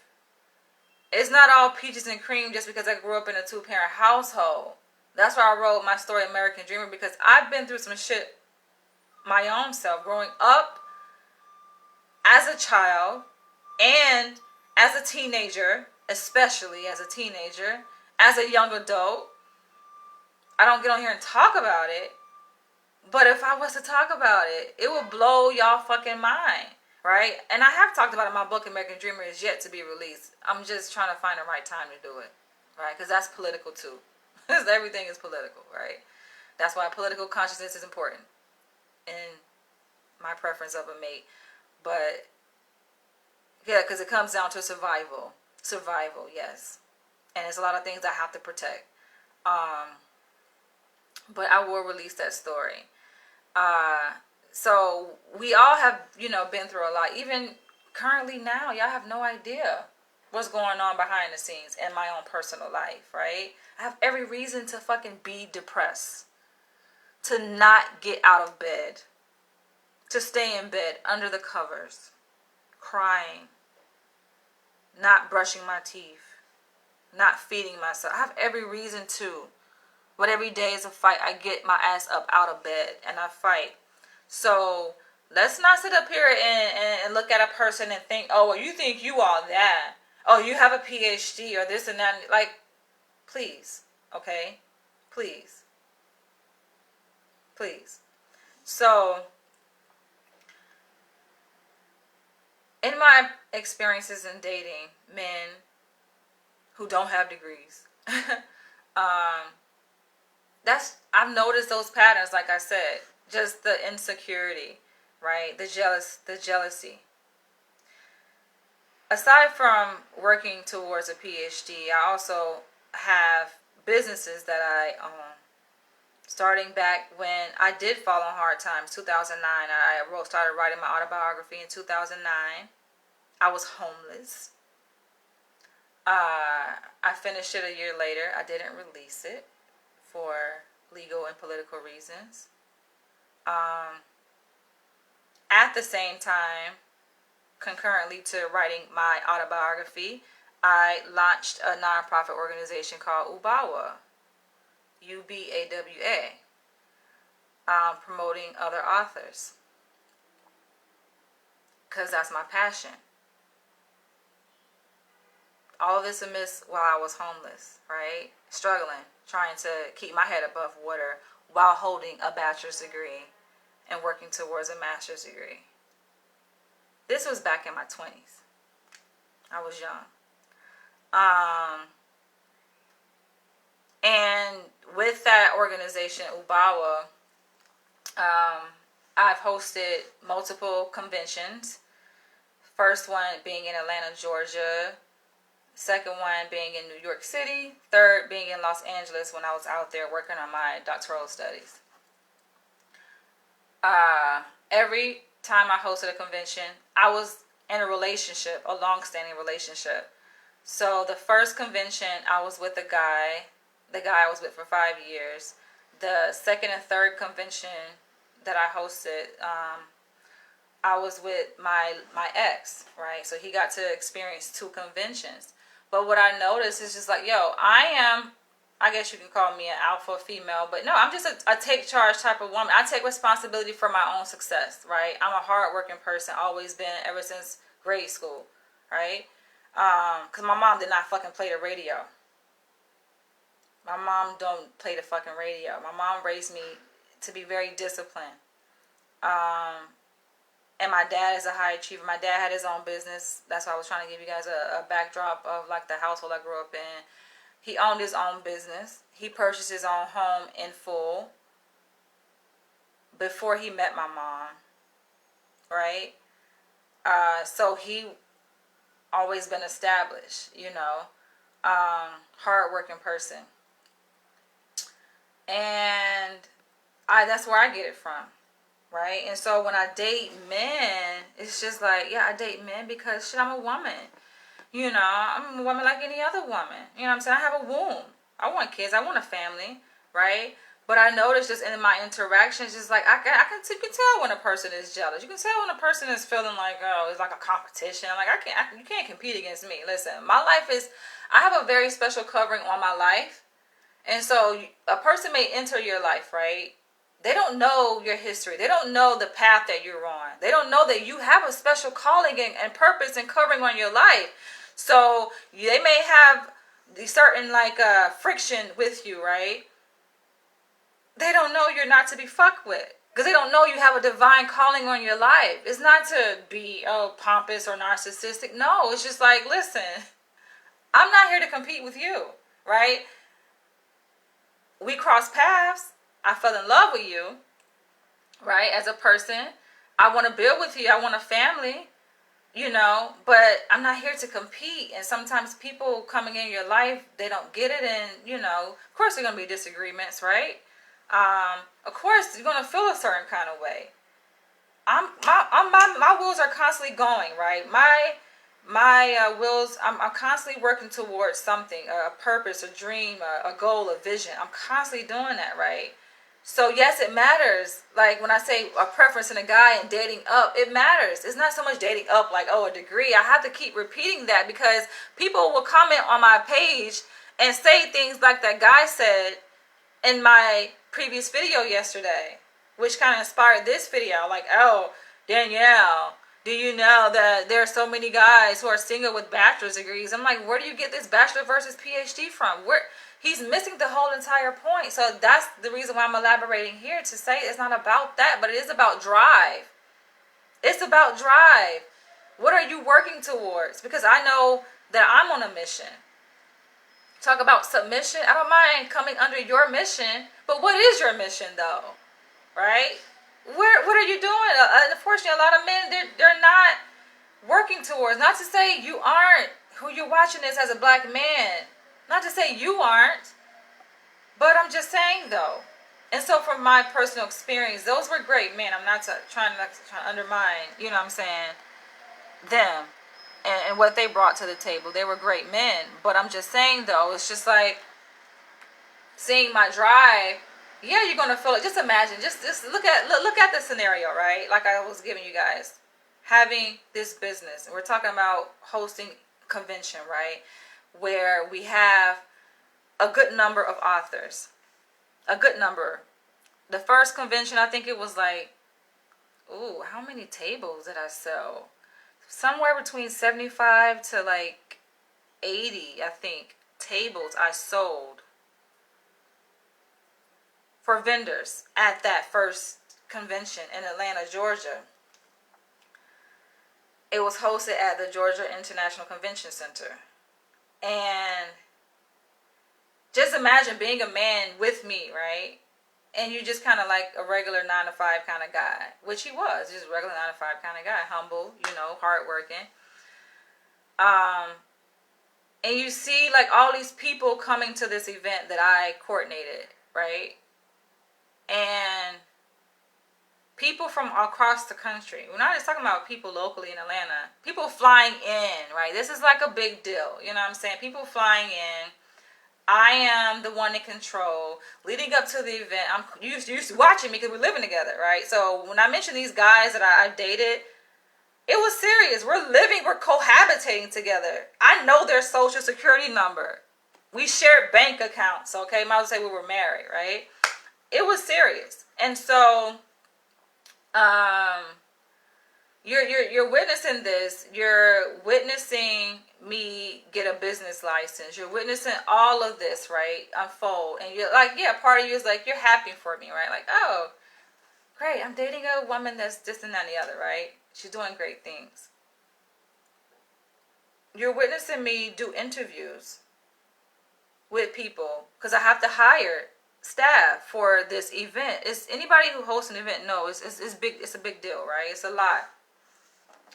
It's not all peaches and cream just because I grew up in a 2-parent household. That's why I wrote my story, American Dreamer, because I've been through some shit my own self, growing up as a child and as a teenager, especially as a teenager, as a young adult. I don't get on here and talk about it, but if I was to talk about it, it would blow y'all fucking mind, right? And I have talked about it in my book, American Dreamer is yet to be released. I'm just trying to find the right time to do it, right? Because that's political too. Everything is political, right? That's why political consciousness is important in my preference of a mate. But yeah, because it comes down to survival. Survival, yes. And there's a lot of things I have to protect. But I will release that story. So we all have, you know, been through a lot. Even currently now, y'all have no idea what's going on behind the scenes in my own personal life, right? I have every reason to fucking be depressed, to not get out of bed, to stay in bed under the covers, crying, not brushing my teeth, not feeding myself. I have every reason to. But every day is a fight. I get my ass up out of bed and I fight. So let's not sit up here and look at a person and think, oh, well, you think you all that. Oh, you have a PhD or this and that. Like, please, okay? Please. Please. So, in my experiences in dating men who don't have degrees, I've noticed those patterns, like I said, just the insecurity, right? The jealousy. Aside from working towards a PhD, I also have businesses that I own. Starting back when I did fall on hard times, 2009, I started writing my autobiography in 2009. I was homeless. I finished it a year later. I didn't release it for legal and political reasons. At the same time, concurrently to writing my autobiography, I launched a nonprofit organization called UBAWA, UBAWA, promoting other authors, because that's my passion. All this amiss while I was homeless, right? Struggling, trying to keep my head above water while holding a bachelor's degree and working towards a master's degree. This was back in my 20s. I was young. And that organization, UBAWA, I've hosted multiple conventions. First one being in Atlanta, Georgia. Second one being in New York City. Third being in Los Angeles when I was out there working on my doctoral studies. Every time I hosted a convention, I was in a relationship, a long-standing relationship. So the first convention, I was with the guy I was with for 5 years. The second and third convention that I hosted, I was with my ex, right? So he got to experience 2 conventions. But what I noticed is just like, I guess you can call me an alpha female, but no, I'm just a take charge type of woman. I take responsibility for my own success, right? I'm a hardworking person, always been, ever since grade school, right? Because my mom did not fucking play the radio. My mom don't play the fucking radio. My mom raised me to be very disciplined. And my dad is a high achiever. My dad had his own business. That's why I was trying to give you guys a backdrop of like the household I grew up in. He owned his own business. He purchased his own home in full before he met my mom, right? So he always been established, hardworking person. And that's where I get it from, right? And so when I date men, it's just like, I date men because shit, I'm a woman. I'm a woman like any other woman. You know what I'm saying? I have a womb. I want kids. I want a family, right? But I notice just in my interactions, just like you can tell when a person is jealous. You can tell when a person is feeling like, it's like a competition. Like you can't compete against me. Listen, my life is, I have a very special covering on my life. And so a person may enter your life, right? They don't know your history. They don't know the path that you're on. They don't know that you have a special calling and purpose and covering on your life. So they may have the certain friction with you, right? They don't know you're not to be fucked with. Because they don't know you have a divine calling on your life. It's not to be pompous or narcissistic. No, it's just like, listen, I'm not here to compete with you, right? We crossed paths. I fell in love with you, right? As a person, I want to build with you. I want a family, but I'm not here to compete. And sometimes people coming in your life, they don't get it. And, of course there's going to be disagreements, right? Of course you're going to feel a certain kind of way. My wheels are constantly going, right? My wheels, I'm constantly working towards something, a purpose, a dream, a goal, a vision. I'm constantly doing that, right? So yes, it matters. Like when I say a preference in a guy and dating up, it matters. It's not so much dating up like, a degree. I have to keep repeating that because people will comment on my page and say things like that guy said in my previous video yesterday, which kind of inspired this video. Like, Danielle, do you know that there are so many guys who are single with bachelor's degrees? I'm like, where do you get this bachelor versus PhD from? He's missing the whole entire point. So that's the reason why I'm elaborating here to say it's not about that, but it is about drive. It's about drive. What are you working towards? Because I know that I'm on a mission. Talk about submission. I don't mind coming under your mission, but what is your mission though? Right? What are you doing? Unfortunately, a lot of men, they're not working towards. Not to say you aren't, who you're watching this as a black man. Not to say you aren't, but I'm just saying though. And so from my personal experience, those were great men. I'm not trying to undermine, what I'm saying, them and what they brought to the table. They were great men. But I'm just saying though, it's just like seeing my drive. Yeah, you're gonna feel it. Just imagine. Just look at the scenario, right? Like I was giving you guys, having this business. We're talking about hosting convention, right? Where we have a good number of authors. A good number. The first convention, I think it was like, how many tables did I sell? Somewhere between 75 to like 80, I think, tables I sold for vendors at that first convention in Atlanta, Georgia. It was hosted at the Georgia International Convention Center. And Just imagine being a man with me, right? And you just kind of like a regular 9 to 5 kind of guy, which he was, just a regular 9 to 5 kind of guy, humble, hardworking. Um, and you see like all these people coming to this event that I coordinated, right? And people from across the country. We're not just talking about people locally in Atlanta. People flying in, right? This is like a big deal. You know what I'm saying? People flying in. I am the one in control. Leading up to the event, I'm used to watching me because we're living together, right? So when I mentioned these guys that I dated, it was serious. We're cohabitating together. I know their social security number. We shared bank accounts, okay? Might as well say we were married, right? It was serious. And so, um, you're witnessing this. You're witnessing me get a business license. You're witnessing all of this, right, unfold. And you're like, yeah, part of you is like, you're happy for me, right? Like, oh, great, I'm dating a woman that's this and that and the other, right? She's doing great things. You're witnessing me do interviews with people because I have to hire staff for this event. It's anybody who hosts an event knows it's big. It's a big deal, right? It's a lot,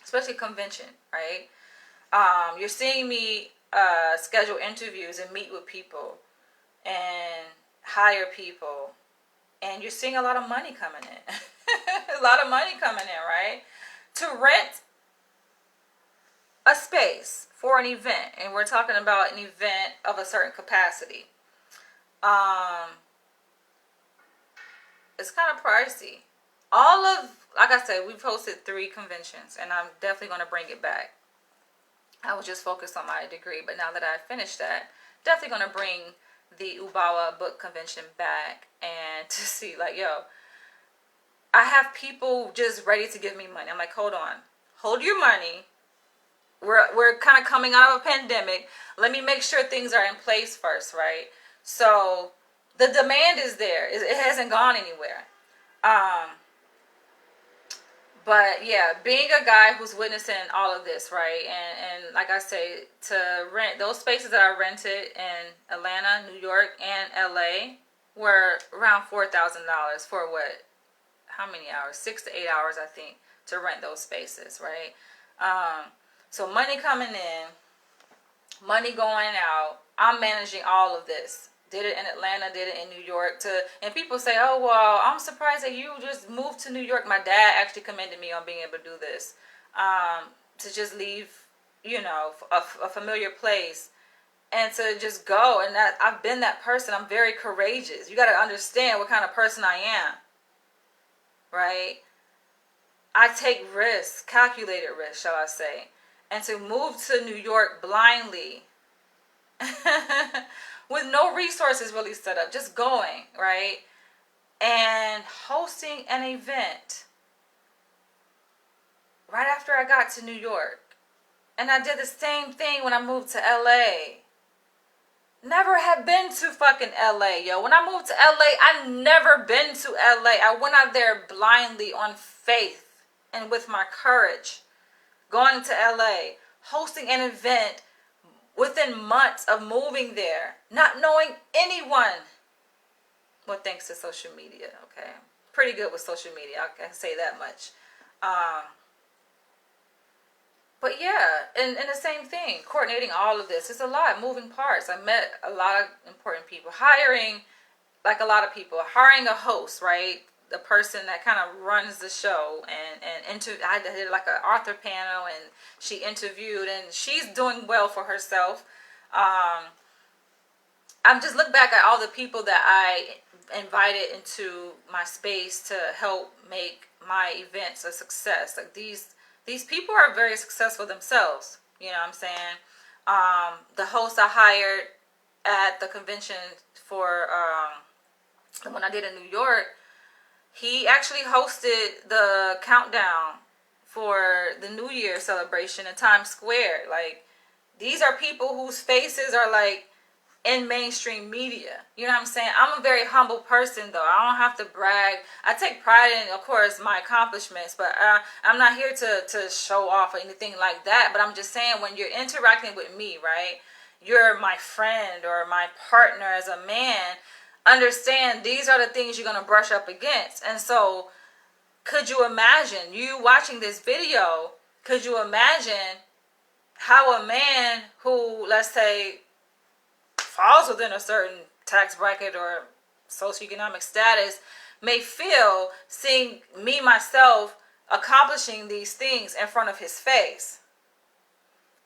especially convention, right? You're seeing me schedule interviews and meet with people and hire people, and you're seeing a lot of money coming in. A lot of money coming in, right? To rent a space for an event, and we're talking about an event of a certain capacity. It's kind of pricey. Like I said, we've hosted 3 conventions, and I'm definitely going to bring it back. I was just focused on my degree, but now that I finished that, definitely going to bring the Ubawa book convention back and to see, like, yo, I have people just ready to give me money. I'm like, hold on, hold your money. We're kind of coming out of a pandemic. Let me make sure things are in place first, right? So the demand is there. It hasn't gone anywhere. But yeah, being a guy who's witnessing all of this, right? And like I say, to rent those spaces that I rented in Atlanta, New York, and LA were around $4,000 for what? How many hours? 6 to 8 hours, I think, to rent those spaces, right? So money coming in, money going out. I'm managing all of this. Did it in Atlanta, did it in New York. And people say, oh, well, I'm surprised that you just moved to New York. My dad actually commended me on being able to do this. To just leave, a familiar place and to just go. And that I've been that person. I'm very courageous. You got to understand what kind of person I am, right? I take risks, calculated risks, shall I say. And to move to New York blindly with no resources really set up, just going, right? And hosting an event right after I got to New York. And I did the same thing when I moved to LA. Never had been to fucking LA, yo. When I moved to LA, I never been to LA. I went out there blindly on faith and with my courage. Going to LA, hosting an event within months of moving there, not knowing anyone. Well, thanks to social media, okay? Pretty good with social media, I can say that much. But yeah, and the same thing, coordinating all of this. It's a lot, moving parts. I met a lot of important people. Hiring, like a lot of people, hiring a host, right? The person that kind of runs the show. I did like an author panel, and she interviewed, and she's doing well for herself. I'm just look back at all the people that I invited into my space to help make my events a success. Like these people are very successful themselves. You know what I'm saying? The host I hired at the convention for the one I did in New York, he actually hosted the countdown for the New Year celebration in Times Square. Like, these are people whose faces are like in mainstream media. You know what I'm saying? I'm a very humble person, though. I don't have to brag. I take pride in, of course, my accomplishments, but I'm not here to show off or anything like that. But I'm just saying, when you're interacting with me, right, you're my friend or my partner as a man, understand these are the things you're going to brush up against. And so could you imagine you watching this video? Could you imagine how a man who, let's say, falls within a certain tax bracket or socioeconomic status may feel seeing me, myself, accomplishing these things in front of his face?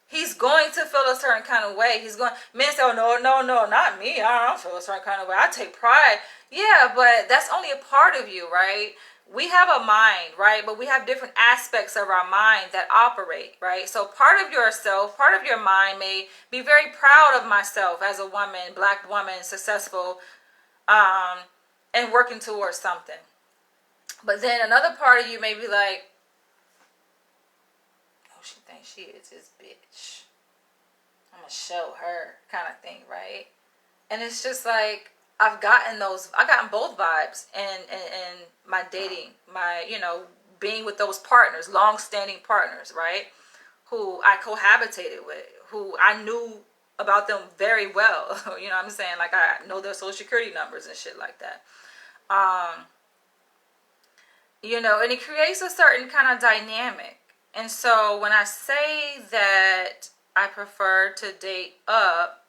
He's going to feel a certain kind of way. He's going, men say, oh, no, not me. I don't feel a certain kind of way. I take pride. Yeah, but that's only a part of you, right? We have a mind, right? But we have different aspects of our mind that operate, right? So part of yourself, part of your mind may be very proud of myself as a woman, black woman, successful, and working towards something. But then another part of you may be like, oh, she thinks she is this bitch. I'm going to show her kind of thing, right? And it's just like, I've gotten both vibes in my dating, my, being with those partners, long-standing partners, right? Who I cohabitated with, who I knew about them very well. You know what I'm saying? Like, I know their social security numbers and shit like that. And it creates a certain kind of dynamic. And so when I say that I prefer to date up,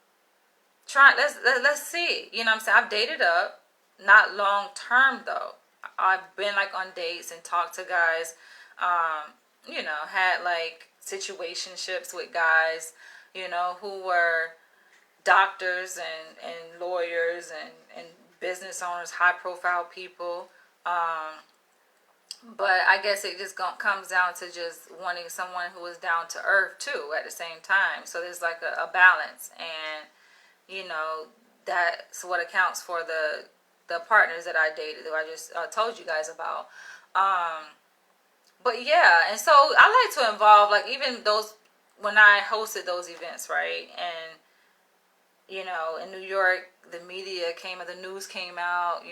let's see. You know what I'm saying? I've dated up, not long term though. I've been like on dates and talked to guys, had like situationships with guys, who were doctors and lawyers and business owners, high profile people. But I guess it just comes down to just wanting someone who is down to earth too at the same time. So there's like a balance, and that's what accounts for the partners that I dated, that I just told you guys about. But yeah, and so I like to involve, like, even those, when I hosted those events, right? And, in New York, the news came out,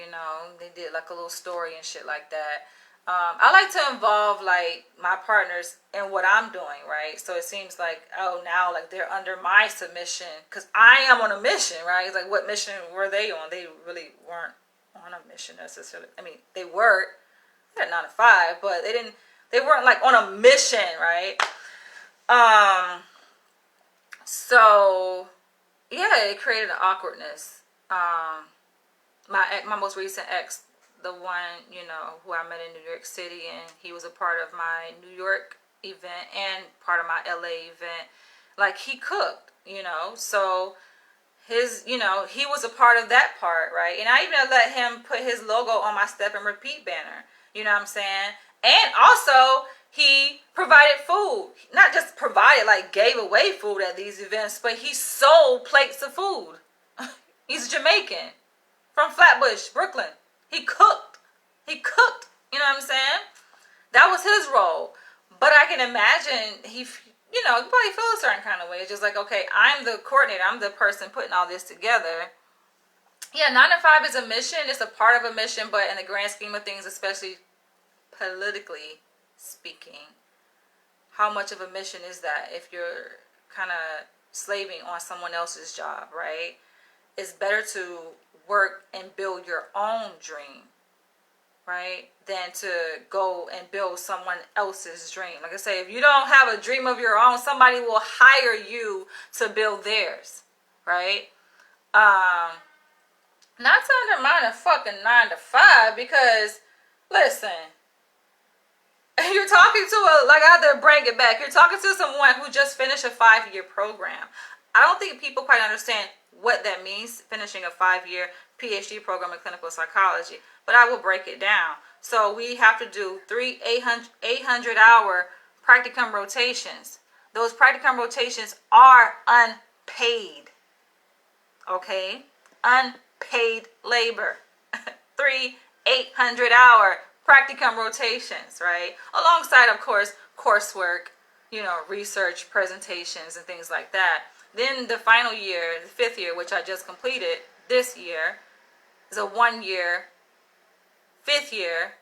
they did like a little story and shit like that. I like to involve like my partners in what I'm doing, right? So it seems like, oh, now like they're under my submission because I am on a mission, right? It's like, what mission were they on? They really weren't on a mission necessarily. I mean, they were at 9 to 5, but they weren't like on a mission, right? So yeah, it created an awkwardness. My most recent ex, the one, who I met in New York City, and he was a part of my New York event and part of my LA event. Like, he cooked, so his, he was a part of that part, right? And I even let him put his logo on my Step and Repeat banner, you know what I'm saying? And also, he provided food. Not just provided, like gave away food at these events, but he sold plates of food. He's Jamaican from Flatbush, Brooklyn. He cooked, you know what I'm saying? That was his role. But I can imagine he probably feel a certain kind of way. It's just like, okay, I'm the coordinator. I'm the person putting all this together. Yeah, 9 to 5 is a mission. It's a part of a mission, but in the grand scheme of things, especially politically speaking, how much of a mission is that if you're kind of slaving on someone else's job, right? It's better to work and build your own dream, right, than to go and build someone else's dream. Like I say, if you don't have a dream of your own, somebody will hire you to build theirs, right? Not to undermine a fucking 9 to 5, because listen, you're talking to I have to bring it back. You're talking to someone who just finished a 5-year program. I don't think people quite understand what that means, finishing a 5-year PhD program in clinical psychology, but I will break it down. So we have to do 3 800-hour practicum rotations. Those practicum rotations are unpaid, okay? Unpaid labor. 3 800-hour practicum rotations, right? Alongside, of course, coursework, research, presentations, and things like that. Then the final year, the 5th year, which I just completed this year, is a 1-year, 5th year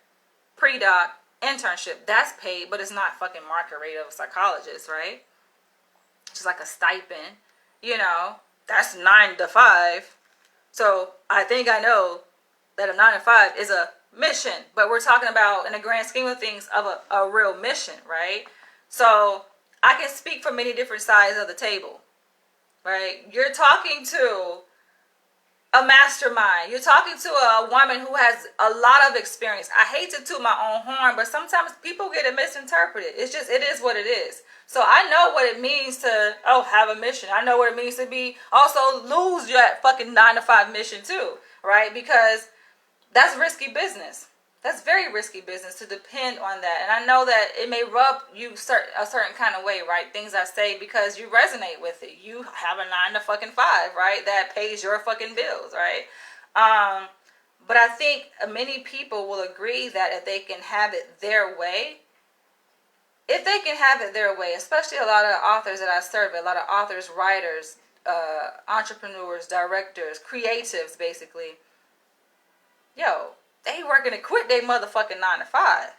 pre-doc internship. That's paid, but it's not fucking market rate of a psychologist, right? It's just like a stipend. you know, that's 9 to 5. So I think I know that a 9 to 5 is a mission, but we're talking about in the grand scheme of things of a real mission, right? So I can speak from many different sides of the table, right? You're talking to a mastermind. You're talking to a woman who has a lot of experience. I hate to toot my own horn, but sometimes people get it misinterpreted. It's just, it is what it is. So I know what it means to, have a mission. I know what it means to be, also lose that fucking 9 to 5 mission too, right? Because that's risky business. That's very risky business to depend on that. And I know that it may rub you a certain kind of way, right? Things I say because you resonate with it. You have a 9 to fucking 5, right? That pays your fucking bills, right? But I think many people will agree that if they can have it their way, especially a lot of authors that I survey, a lot of authors, writers, entrepreneurs, directors, creatives, basically, they working to quit their motherfucking 9 to 5.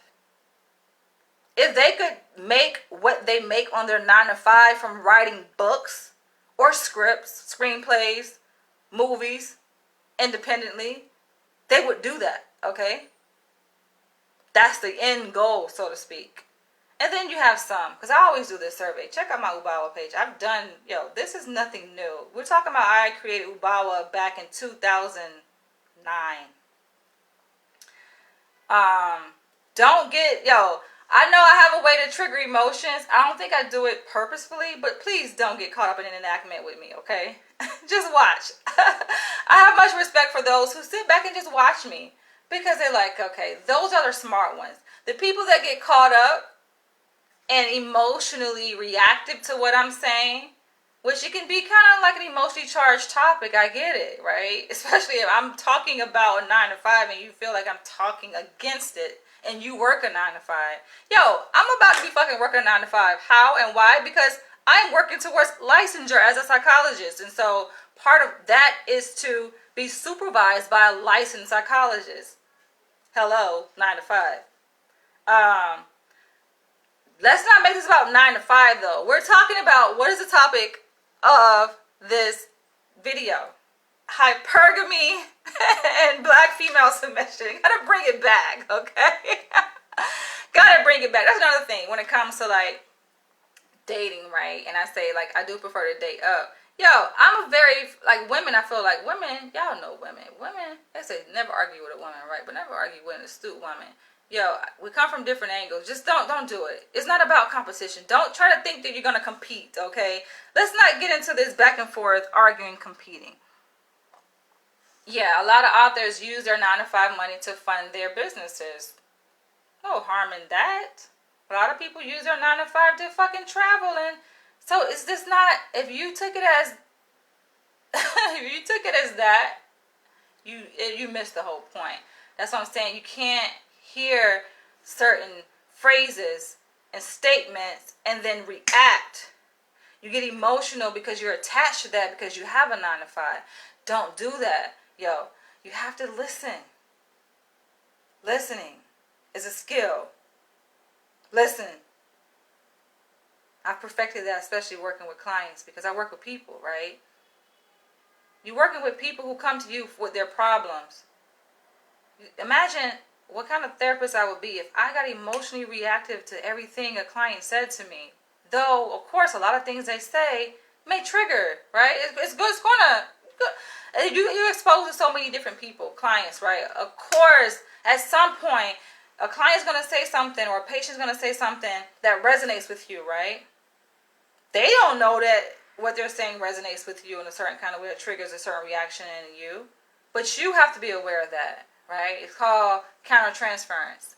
If they could make what they make on their 9 to 5 from writing books or scripts, screenplays, movies, independently, they would do that, okay? That's the end goal, so to speak. And then you have some, because I always do this survey. Check out my Ubawa page. I've done, this is nothing new. We're talking about I created Ubawa back in 2009. Don't get, I know I have a way to trigger emotions. I don't think I do it purposefully, but please don't get caught up in an enactment with me, okay? Just watch. I have much respect for those who sit back and just watch me, because they're like, okay, those are the smart ones. The people that get caught up and emotionally reactive to what I'm saying, which it can be kind of like an emotionally charged topic. I get it, right? Especially if I'm talking about a 9 to 5 and you feel like I'm talking against it and you work a 9 to 5. I'm about to be fucking working a 9 to 5. How and why? Because I'm working towards licensure as a psychologist. And so part of that is to be supervised by a licensed psychologist. Hello, 9 to 5. Let's not make this about 9 to 5 though. We're talking about, what is the topic of this video? Hypergamy and black female submission. Gotta bring it back, okay? Gotta bring it back. That's another thing when it comes to like dating, right? And I say like I do prefer to date up. I'm a very, like, women, I feel like women, y'all know women, they say never argue with a woman, right? But never argue with an astute woman. We come from different angles. Just don't do it. It's not about competition. Don't try to think that you're going to compete, okay? Let's not get into this back and forth arguing, competing. A lot of authors use their 9 to 5 money to fund their businesses. No harm in that. A lot of people use their 9 to 5 to fucking travel. And so is this not, if you took it as that, you missed the whole point. That's what I'm saying. You can't hear certain phrases and statements and then react. You get emotional because you're attached to that because you have a 9 to 5. Don't do that. You have to listen. Listening is a skill. Listen. I've perfected that, especially working with clients, because I work with people, right? You're working with people who come to you with their problems. Imagine what kind of therapist I would be if I got emotionally reactive to everything a client said to me. Though, of course, a lot of things they say may trigger, right? It's good. It's gonna, you're exposed to so many different people, clients, right? Of course, at some point, a client's gonna say something or a patient's gonna say something that resonates with you, right? They don't know that what they're saying resonates with you in a certain kind of way, it triggers a certain reaction in you. But you have to be aware of that, right? It's called countertransference.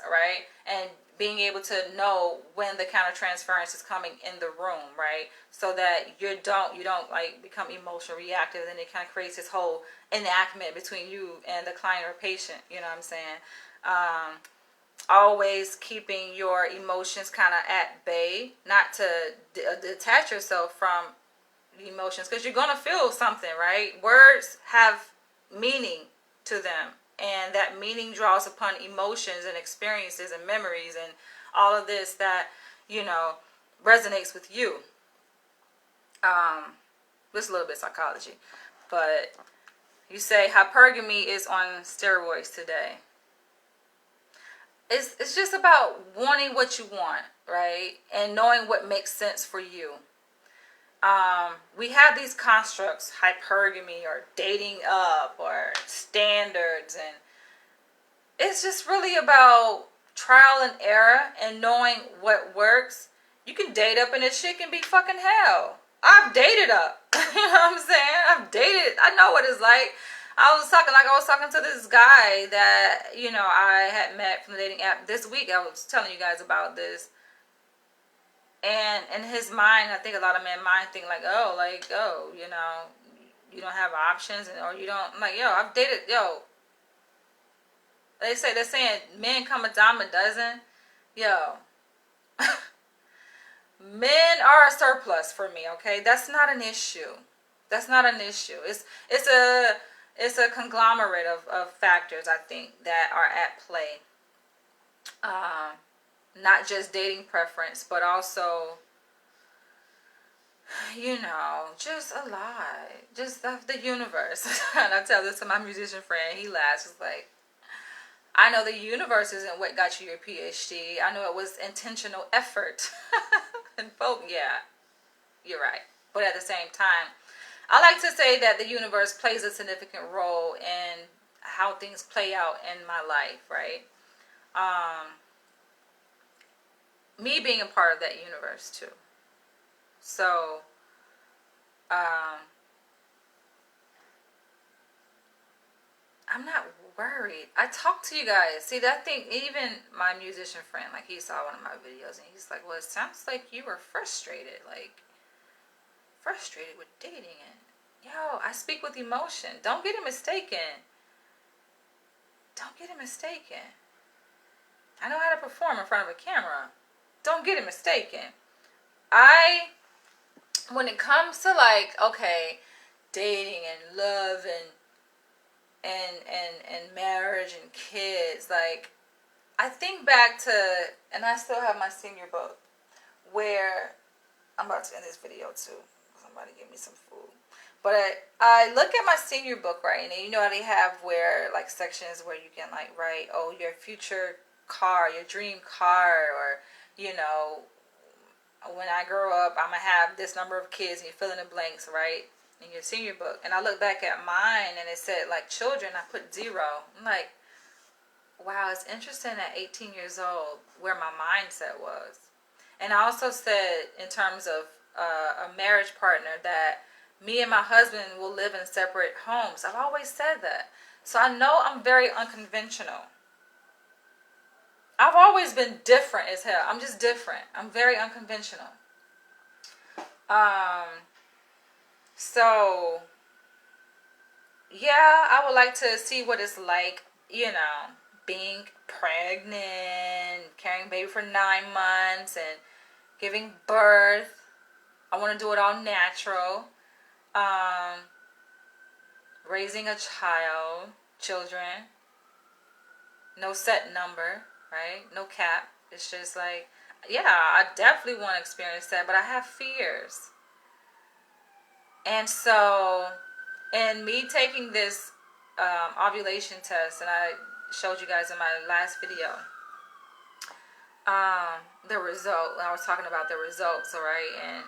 All right? And being able to know when the countertransference is coming in the room, right? So that you don't like become emotionally reactive, and then it kind of creates this whole enactment between you and the client or patient. You know what I'm saying? Always keeping your emotions kind of at bay, not to detach yourself from the emotions, because you're going to feel something, right? Words have meaning to them, and that meaning draws upon emotions and experiences and memories and all of this that you know, resonates with you. Just a little bit of psychology. But you say hypergamy is on steroids today. It's just about wanting what you want, right? And knowing what makes sense for you. We have these constructs, hypergamy or dating up or standards, and it's just really about trial and error and knowing what works. You can date up and this shit can be fucking hell. I've dated up. You know what I'm saying? I've dated. I know what it's like. I was talking to this guy that, you know, I had met from the dating app this week. I was telling you guys about this. And in his mind, I think a lot of men mind think like, you know, you don't have options, or you don't. I'm like, yo, I've dated, they're saying men come a dime a dozen. Yo, men are a surplus for me. Okay, that's not an issue. That's not an issue. It's a conglomerate of factors, I think, that are at play. Not just dating preference, but also, you know, just a lot. Just the universe. And I tell this to my musician friend. He laughs. He's like, I know the universe isn't what got you your PhD. I know it was intentional effort. And folk, yeah, you're right. But at the same time, I like to say that the universe plays a significant role in how things play out in my life, right? Me being a part of that universe too. So, I'm not worried. I talk to you guys. See, that thing, even my musician friend, like, he saw one of my videos and he's like, well, it sounds like you were frustrated with dating. And yo, I speak with emotion. Don't get it mistaken. I know how to perform in front of a camera. Don't get it mistaken. When it comes to like, okay, dating and love and marriage and kids, like, I think back to, and I still have my senior book, where I'm about to end this video too. Somebody give me some food. But I look at my senior book, right, and you know how they have where, like, sections where you can, like, write, oh, your future car, your dream car, or, you know, when I grow up, I'm going to have this number of kids, and you fill in the blanks, right, in your senior book. And I look back at mine, and it said, like, children, I put 0. I'm like, wow, it's interesting at 18 years old where my mindset was. And I also said, in terms of a marriage partner, that me and my husband will live in separate homes. I've always said that. So I know I'm very unconventional. I've always been different as hell. I'm just different. I'm very unconventional. So, yeah, I would like to see what it's like, you know, being pregnant, carrying a baby for 9 months, and giving birth. I want to do it all natural. Raising a children. No set number, right? No cap. It's just like, yeah, I definitely want to experience that, but I have fears. And so, in me taking this ovulation test, and I showed you guys in my last video, the result, I was talking about the results, all right? And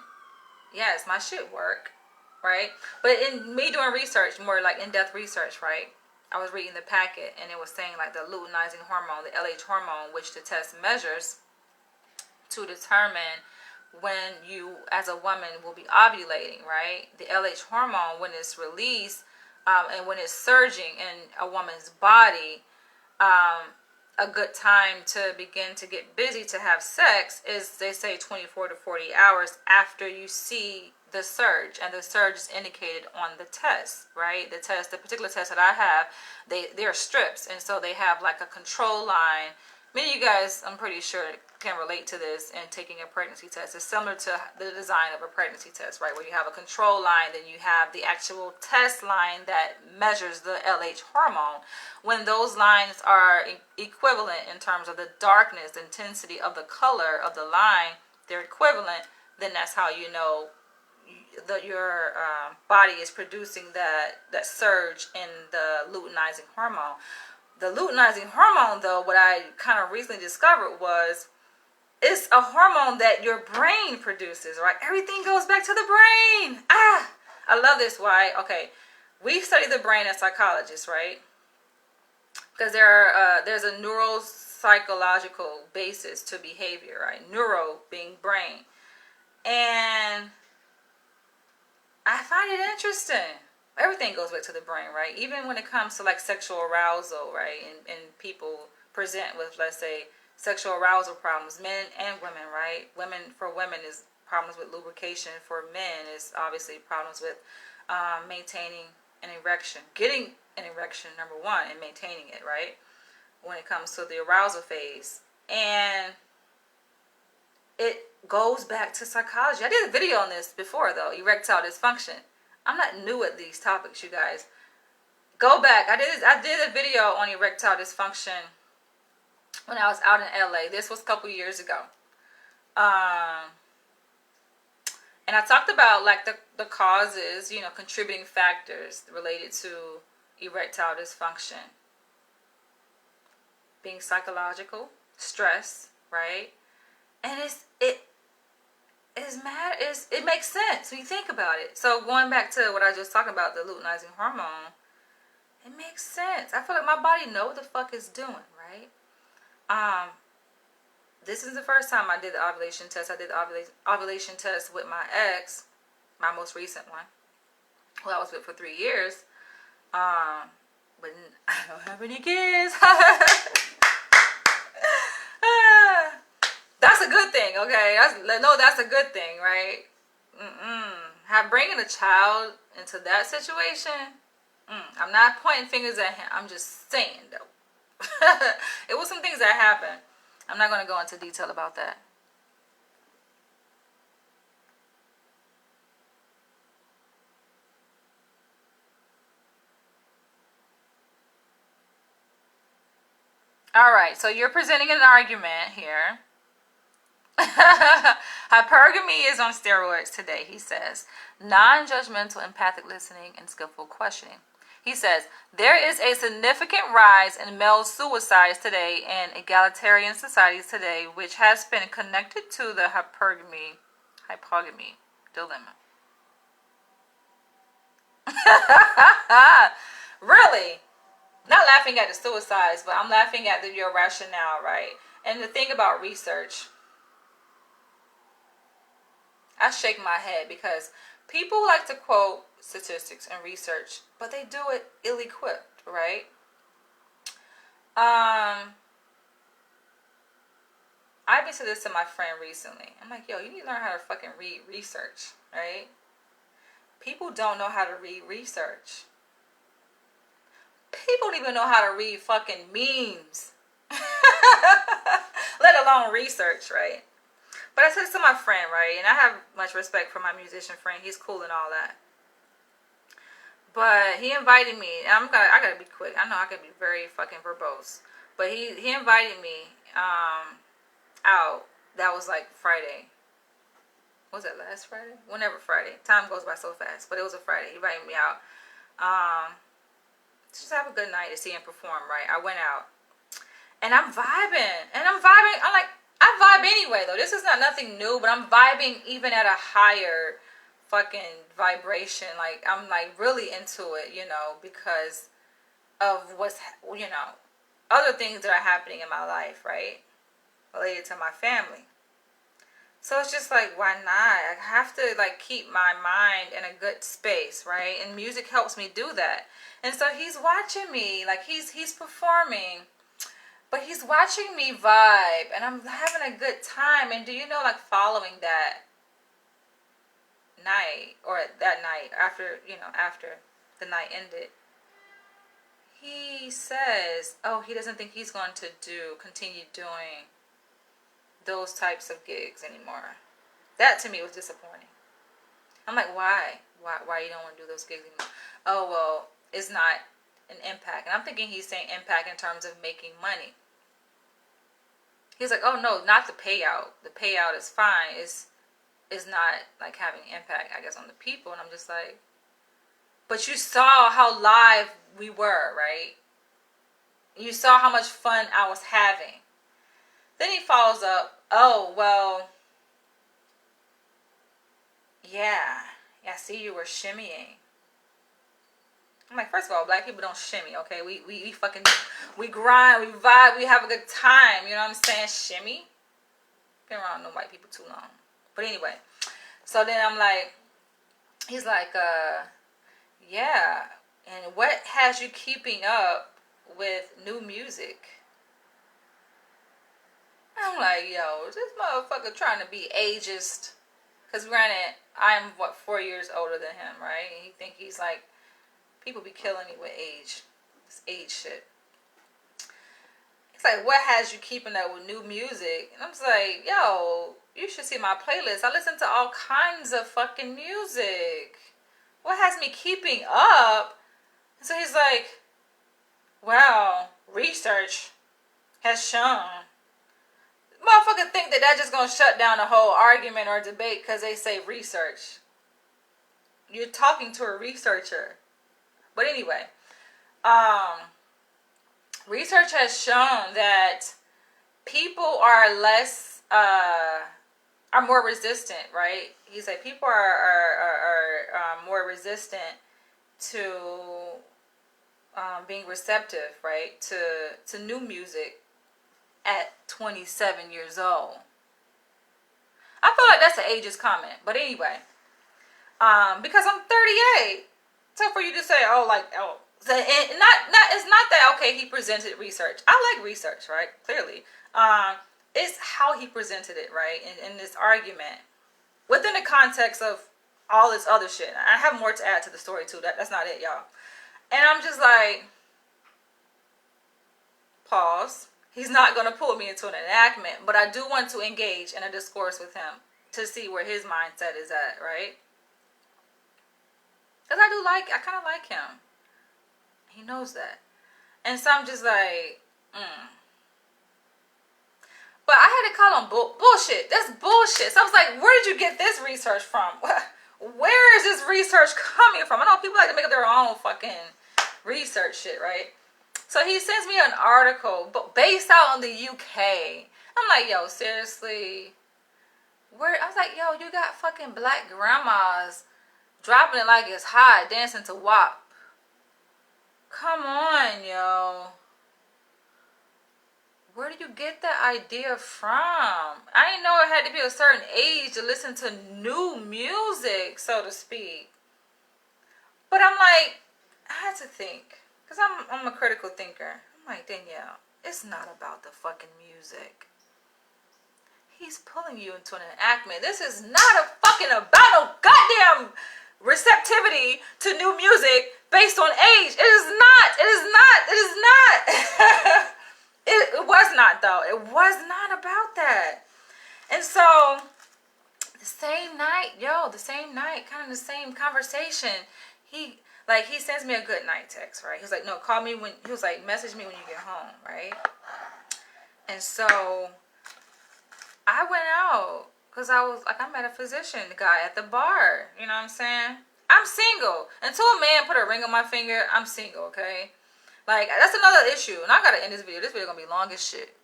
yes, my shit work, right? But in me doing research, more like in-depth research, right, I was reading the packet, and it was saying like the luteinizing hormone, the LH hormone, which the test measures to determine when you as a woman will be ovulating, right? The LH hormone, when it's released and when it's surging in a woman's body, a good time to begin to get busy to have sex is, they say, 24 to 40 hours after you see the surge. And the surge is indicated on the test, right? The particular test that I have, they're strips, and so they have like a control line. Many of you guys, I'm pretty sure, can relate to this in taking a pregnancy test. It's similar to the design of a pregnancy test, right? Where you have a control line, then you have the actual test line that measures the LH hormone. When those lines are equivalent in terms of the darkness, the intensity of the color of the line, they're equivalent, then that's how you know your body is producing that surge in the luteinizing hormone. The luteinizing hormone, though, what I kind of recently discovered was it's a hormone that your brain produces, right? Everything goes back to the brain. I love this. Why? Okay, we study the brain as psychologists, right? Because there's a neuropsychological basis to behavior, right? Neuro being brain. And I find it interesting. Everything goes back to the brain, right? Even when it comes to like sexual arousal, right? And people present with, let's say, sexual arousal problems, men and women, right? For women is problems with lubrication. For men is obviously problems with maintaining an erection, getting an erection, number one, and maintaining it, right? When it comes to the arousal phase. And it goes back to psychology. I did a video on this before, though, erectile dysfunction. I'm not new at these topics, you guys. Go back. I did a video on erectile dysfunction when I was out in LA. This was a couple years ago. And I talked about like the causes, contributing factors related to erectile dysfunction. Being psychological, stress, right? And it makes sense when you think about it. So going back to what I was just talking about, the luteinizing hormone, it makes sense. I feel like my body knows what the fuck it's doing, right? This is the first time I did the ovulation test. I did the ovulation test with my ex, my most recent one, who I was with for 3 years. But I don't have any kids. That's a good thing, okay? That's a good thing, right? Bringing a child into that situation, I'm not pointing fingers at him. I'm just saying, though. It was some things that happened. I'm not going to go into detail about that. All right, so you're presenting an argument here. Hypergamy is on steroids today, he says. Non-judgmental, empathic listening, and skillful questioning. He says, there is a significant rise in male suicides today in egalitarian societies today, which has been connected to the hypergamy dilemma. Really? Not laughing at the suicides, but I'm laughing at your rationale, right? And the thing about research, I shake my head because people like to quote statistics and research, but they do it ill-equipped, right? I even said this to my friend recently. I'm like, yo, you need to learn how to fucking read research, right? People don't know how to read research. People don't even know how to read fucking memes. Let alone research, right? But I said this to my friend, right? And I have much respect for my musician friend. He's cool and all that. But he invited me. And I gotta be quick. I know I can be very fucking verbose. But he invited me out. That was like Friday. Was that last Friday? Whenever Friday. Time goes by so fast. But it was a Friday. He invited me out. Just have a good night to see him perform, right? I went out. And I'm vibing. I'm like, I vibe anyway, though. This is not nothing new, but I'm vibing even at a higher fucking vibration. Like, I'm like really into it, because of what's, other things that are happening in my life, right? Related to my family. So it's just like, why not? I have to like keep my mind in a good space, right? And music helps me do that. And so he's watching me, like he's performing. But he's watching me vibe, and I'm having a good time. And do you know, like, following that night, or that night, after the night ended, he says, oh, he doesn't think he's going to continue doing those types of gigs anymore. That, to me, was disappointing. I'm like, why? Why you don't want to do those gigs anymore? Oh, well, it's not an impact. And I'm thinking he's saying impact in terms of making money. He's like, oh no, not the payout. The payout is fine. It's not like having impact, I guess, on the people. And I'm just like, but you saw how live we were, right? You saw how much fun I was having. Then he follows up, oh, well, yeah, I see you were shimmying. I'm like, first of all, black people don't shimmy, okay? We fucking, we grind, we vibe, we have a good time, you know what I'm saying? Shimmy? Been around no white people too long. But anyway, so then I'm like, he's like, yeah, and what has you keeping up with new music? I'm like, yo, this motherfucker trying to be ageist. Because granted, I'm, 4 years older than him, right? And he think he's like, people be killing me with age. This age shit. It's like, what has you keeping up with new music? And I'm just like, yo, you should see my playlist. I listen to all kinds of fucking music. What has me keeping up? And so he's like, well, research has shown. Motherfucker think that just gonna shut down a whole argument or debate because they say research. You're talking to a researcher. But anyway, research has shown that people are less, are more resistant, right? He said people are more resistant to being receptive, right, to new music at 27 years old. I feel like that's an ageist comment, but anyway, because I'm 38, so for you to say, oh, like, oh, so it's not that, okay, he presented research. I like research, right? Clearly, it's how he presented it, right, in this argument, within the context of all this other shit. I have more to add to the story too. That's not it, y'all. And I'm just like, pause. He's not going to pull me into an enactment, but I do want to engage in a discourse with him to see where his mindset is at, right? Because I kind of like him. He knows that. And so I'm just like, But I had to call him bullshit. That's bullshit. So I was like, where did you get this research from? Where is this research coming from? I know people like to make up their own fucking research shit, right? So he sends me an article based out in the UK. I'm like, yo, seriously? Where? I was like, yo, you got fucking black grandmas dropping it like it's hot, dancing to WAP. Come on, yo. Where did you get that idea from? I didn't know it had to be a certain age to listen to new music, so to speak. But I'm like, I had to think. Because I'm a critical thinker. I'm like, Danielle, it's not about the fucking music. He's pulling you into an enactment. This is not about no goddamn receptivity to new music based on age. It is not. It was not, though. It was not about that. And so, the same night, kind of the same conversation, he sends me a good night text, right? He's like, no, call me he was like, message me when you get home, right? And so, I went out, because I met a physician guy at the bar, you know what I'm saying? I'm single. Until a man put a ring on my finger, I'm single, okay? Like, that's another issue, and I gotta end this video. This video gonna be long as shit.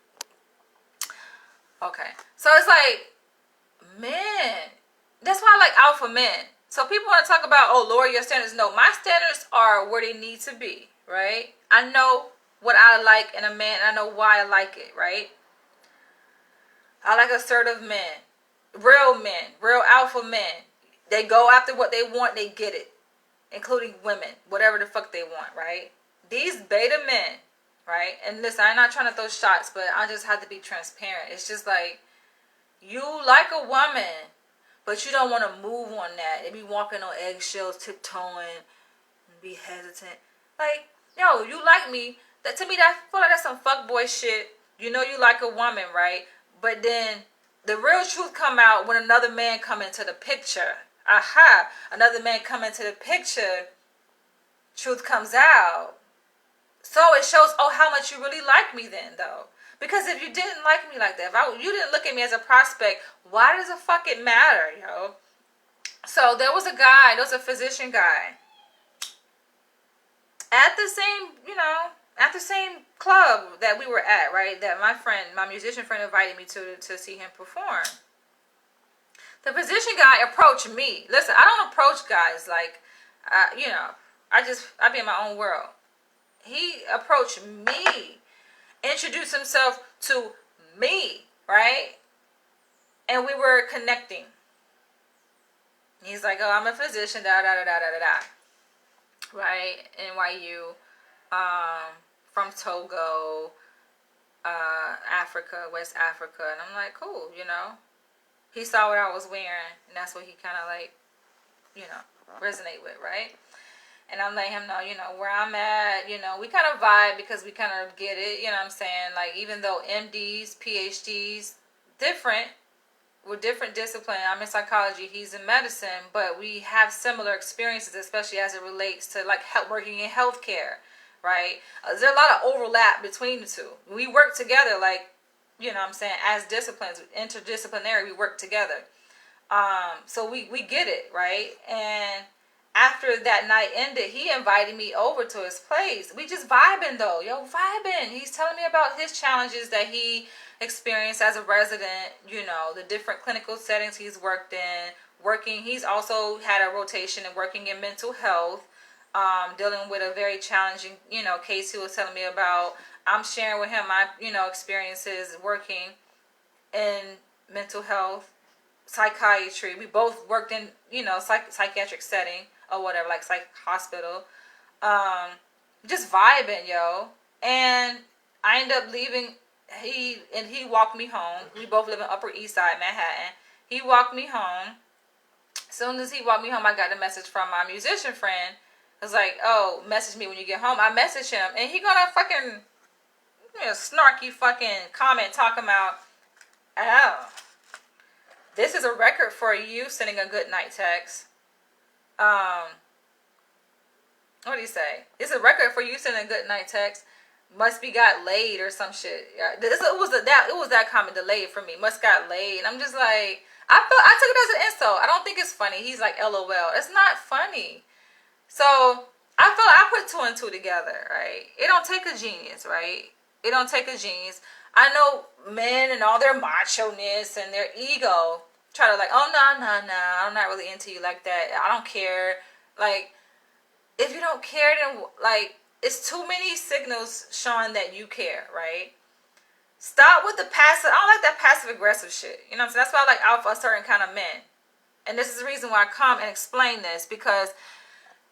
Okay, so it's like, men, that's why I like alpha men. So people want to talk about, oh, lower your standards. No, my standards are where they need to be, right? I know what I like in a man, and I know why I like it, right? I like assertive men, real alpha men. They go after what they want, they get it, including women, whatever the fuck they want, right? These beta men, right? And listen, I'm not trying to throw shots, but I just have to be transparent. It's just like, you like a woman, but you don't want to move on that. They be walking on eggshells, tiptoeing, and be hesitant. Like, yo, you like me. That, to me, I feel like that's some fuckboy shit. You know you like a woman, right? But then the real truth come out when another man come into the picture. Aha! Another man come into the picture. Truth comes out. So it shows, oh, how much you really like me then, though. Because if you didn't like me like that, you didn't look at me as a prospect, why does it fucking matter, yo? So there was a physician guy at the same, at the same club that we were at, right? That my musician friend invited me to see him perform. The physician guy approached me. Listen, I don't approach guys like, I be in my own world. He approached me, introduced himself to me, right? And we were connecting. He's like, oh, I'm a physician, da da da da da da, right? NYU, from Togo, Africa, West Africa, and I'm like, cool, He saw what I was wearing, and that's what he kind of like, resonate with, right? And I'm letting him know, where I'm at, we kind of vibe because we kind of get it, you know what I'm saying? Like, even though MDs, PhDs, we're different discipline. I'm in psychology, he's in medicine, but we have similar experiences, especially as it relates to like working in healthcare, right? There's a lot of overlap between the two. We work together, like, what I'm saying, as disciplines, interdisciplinary, we work together. So we get it, right? And after that night ended, he invited me over to his place. We just vibing though, vibing. He's telling me about his challenges that he experienced as a resident, the different clinical settings he's worked in, he's also had a rotation in working in mental health, dealing with a very challenging, case he was telling me about. I'm sharing with him my, experiences working in mental health, psychiatry. We both worked in, psychiatric setting or whatever, like psych hospital. Just vibing, yo. And I ended up leaving. He walked me home. We both live in Upper East Side, Manhattan. He walked me home. As soon as he walked me home, I got a message from my musician friend. It was like, oh, message me when you get home. I messaged him, and he gonna fucking snarky fucking comment talking about, oh, this is a record for you sending a good night text. What do you say? It's a record for you sending a good night text. Must be got laid or some shit. It was that comment, delayed for me. Must got laid. And I'm just like, I took it as an insult. I don't think it's funny. He's like, LOL. It's not funny. So I put two and two together, right? It don't take a genius, right? It don't take a genius. I know men and all their macho-ness and their ego try to like, oh, no, I'm not really into you like that. I don't care. Like, if you don't care, then like, it's too many signals showing that you care, right? Stop with the passive. I don't like that passive aggressive shit. You know what I'm saying? That's why I like alpha certain kind of men. And this is the reason why I come and explain this, because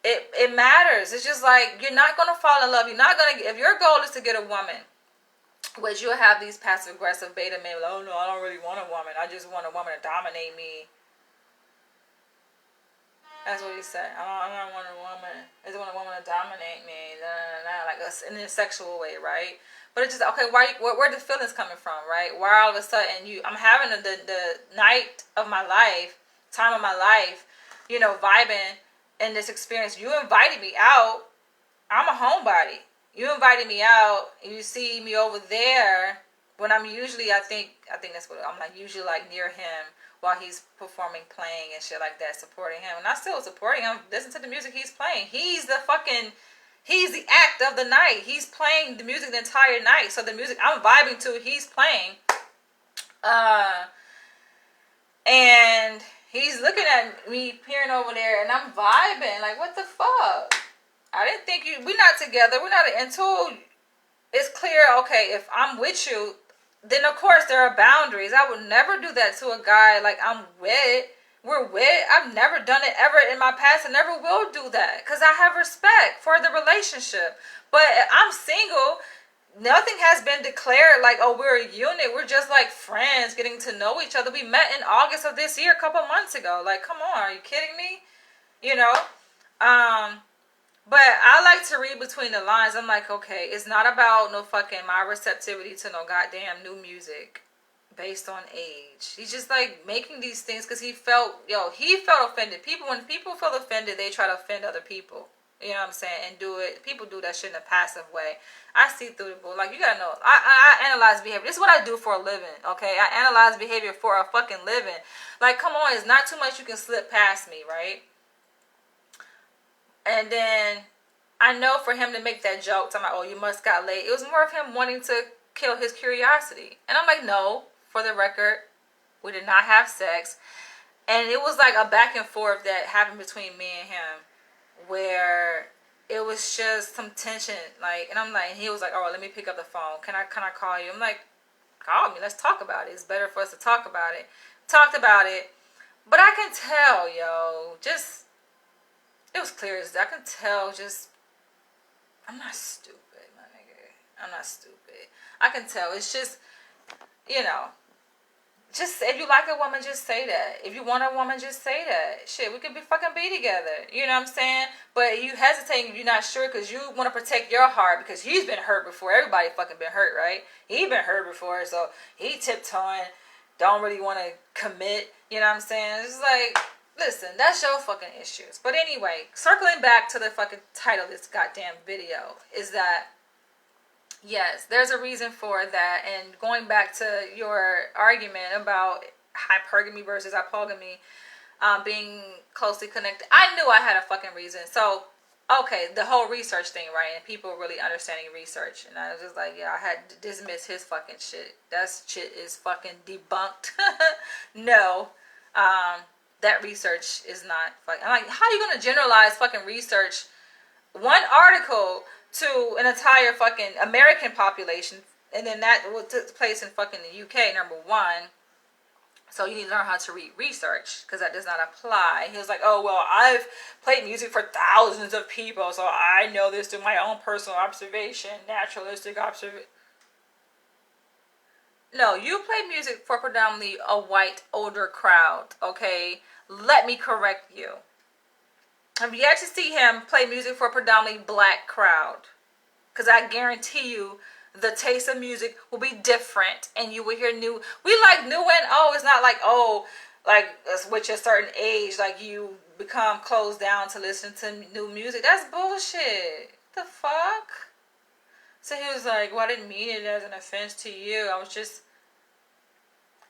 it matters. It's just like, you're not going to fall in love. You're not going to, if your goal is to get a woman, which you'll have these passive aggressive beta men, like, oh no, I don't really want a woman. I just want a woman to dominate me. That's what he said. I don't want a woman. I just want a woman to dominate me. Like in a sexual way, right? But it's just, okay, where the feelings coming from, right? Why all of a sudden I'm having the night of my life, time of my life, vibing in this experience. You invited me out. I'm a homebody. You invited me out. You see me over there when I'm usually, I think that's what I'm like, usually like near him while he's performing, playing and shit like that, supporting him. And I still supporting him. Listen to the music he's playing. He's the act of the night. He's playing the music the entire night. So the music I'm vibing to, he's playing. And he's looking at me peering over there, and I'm vibing. Like, what the fuck? I didn't think we're not together. We're not until it's clear, okay, if I'm with you, then of course there are boundaries. I would never do that to a guy like I'm with. We're with. I've never done it ever in my past and never will do that because I have respect for the relationship. But I'm single. Nothing has been declared like, oh, we're a unit. We're just like friends getting to know each other. We met in August of this year, a couple months ago. Like, come on, are you kidding me? But I like to read between the lines. I'm like, okay, it's not about no fucking my receptivity to no goddamn new music based on age. He's just like making these things because he felt offended. When people feel offended, they try to offend other people. You know what I'm saying? And do it. People do that shit in a passive way. I see through the bull. Like, you gotta know. I analyze behavior. This is what I do for a living, okay? I analyze behavior for a fucking living. Like, come on. It's not too much you can slip past me, right? And then I know for him to make that joke, talking about, oh, you must got laid. It was more of him wanting to kill his curiosity. And I'm like, no. For the record, we did not have sex. And it was like a back and forth that happened between me and him, where it was just some tension, like, and I'm like, and he was like, oh, let me pick up the phone. Can I call you? I'm like, call me. Let's talk about it. It's better for us to talk about it. Talked about it, but I can tell, yo, just it was clear as I can tell. Just I'm not stupid, my nigga. I'm not stupid. I can tell. It's just, you know. Just, if you like a woman, just say that. If you want a woman, just say that. Shit, we could be together. You know what I'm saying? But you hesitating, you're not sure because you want to protect your heart because he's been hurt before. Everybody fucking been hurt, right? He been hurt before, so he tiptoeing, don't really want to commit. You know what I'm saying? It's like, listen, that's your fucking issues. But anyway, circling back to the fucking title of this goddamn video is that, yes, there's a reason for that. And going back to your argument about hypergamy versus apogamy being closely connected, I knew I had a fucking reason. So, okay, the whole research thing, right? And people really understanding research. And I was just like, yeah, I had to dismiss his fucking shit. That shit is fucking debunked. No, that research is not fucking... I'm like, how are you going to generalize fucking research, one article, to an entire fucking American population, and then that took place in fucking the UK, number one. So you need to learn how to read research, because that does not apply. He was like, oh, well, I've played music for thousands of people, so I know this through my own personal observation, naturalistic observation. No, you played music for predominantly a white, older crowd, okay? Let me correct you. I've yet to see him play music for a predominantly black crowd. Because I guarantee you the taste of music will be different. And you will hear new. We like new and oh, it's not like, oh, like with a certain age, like you become closed down to listen to new music. That's bullshit. The fuck? So he was like, well, I didn't mean it as an offense to you. I was just...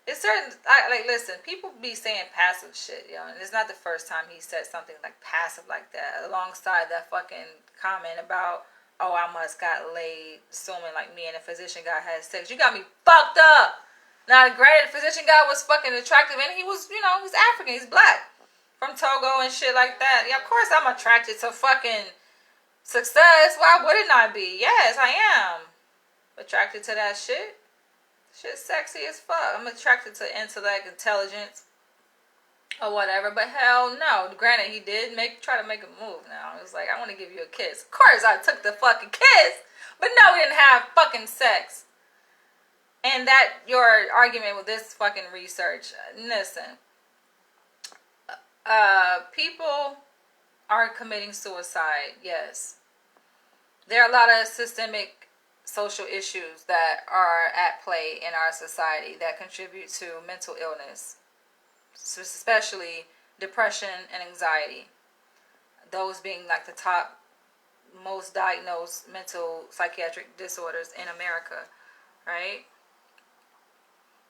It's certain, like, listen, people be saying passive shit, yo, and it's not the first time he said something like passive like that, alongside that fucking comment about, oh, I must got laid, assuming like me and a physician guy had sex. You got me fucked up. Now, granted, the physician guy was fucking attractive, and he was, you know, he's African, he's black, from Togo and shit like that. Yeah, of course I'm attracted to fucking success. Why wouldn't I be? Yes, I am attracted to that shit. Shit's sexy as fuck. I'm attracted to intellect, intelligence, or whatever. But hell no. Granted, he did try to make a move now. It was like, I want to give you a kiss. Of course, I took the fucking kiss. But no, we didn't have fucking sex. And that, your argument with this fucking research. Listen. People are committing suicide. Yes. There are a lot of systemic social issues that are at play in our society that contribute to mental illness, especially depression and anxiety. Those being like the top most diagnosed mental psychiatric disorders in America, right?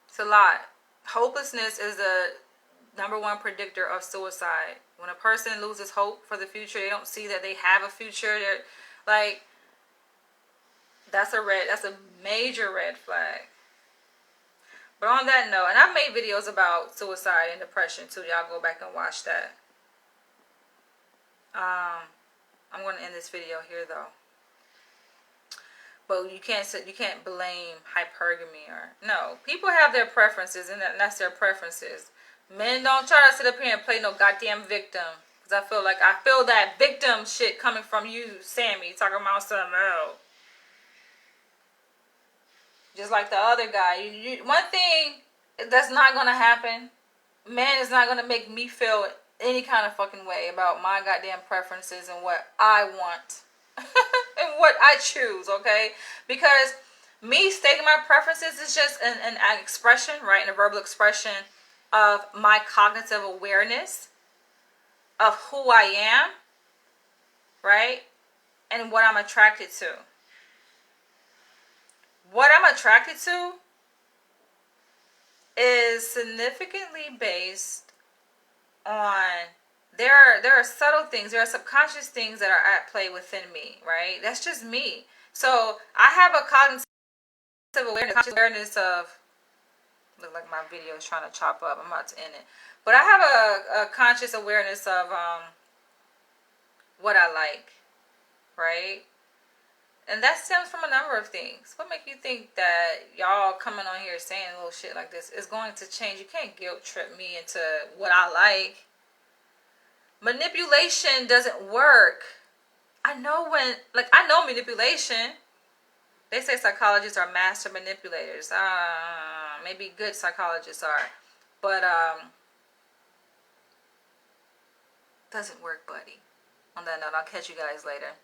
It's a lot. Hopelessness is the number one predictor of suicide. When a person loses hope for the future, they don't see that they have a future. They're like, that's a major red flag. But on that note, and I've made videos about suicide and depression too. Y'all go back and watch that. I'm going to end this video here though. But you can't blame hypergamy or no. People have their preferences, and that's their preferences. Men don't try to sit up here and play no goddamn victim. Because I feel that victim shit coming from you, Sammy, talking about something else. Just like the other guy. One thing that's not going to happen, man is not going to make me feel any kind of fucking way about my goddamn preferences and what I want. And what I choose, okay? Because me stating my preferences is just an expression, right? And a verbal expression of my cognitive awareness of who I am, right? And what I'm attracted to. What I'm attracted to is significantly based on there are subtle things, there are subconscious things that are at play within me, right? That's just me. So I have a cognitive awareness of, look like my video is trying to chop up. I'm about to end it. But I have a conscious awareness of what I like, right? And that stems from a number of things. What make you think that y'all coming on here saying little shit like this is going to change? You can't guilt trip me into what I like. Manipulation doesn't work. I know manipulation. They say psychologists are master manipulators. Maybe good psychologists are. But doesn't work, buddy. On that note, I'll catch you guys later.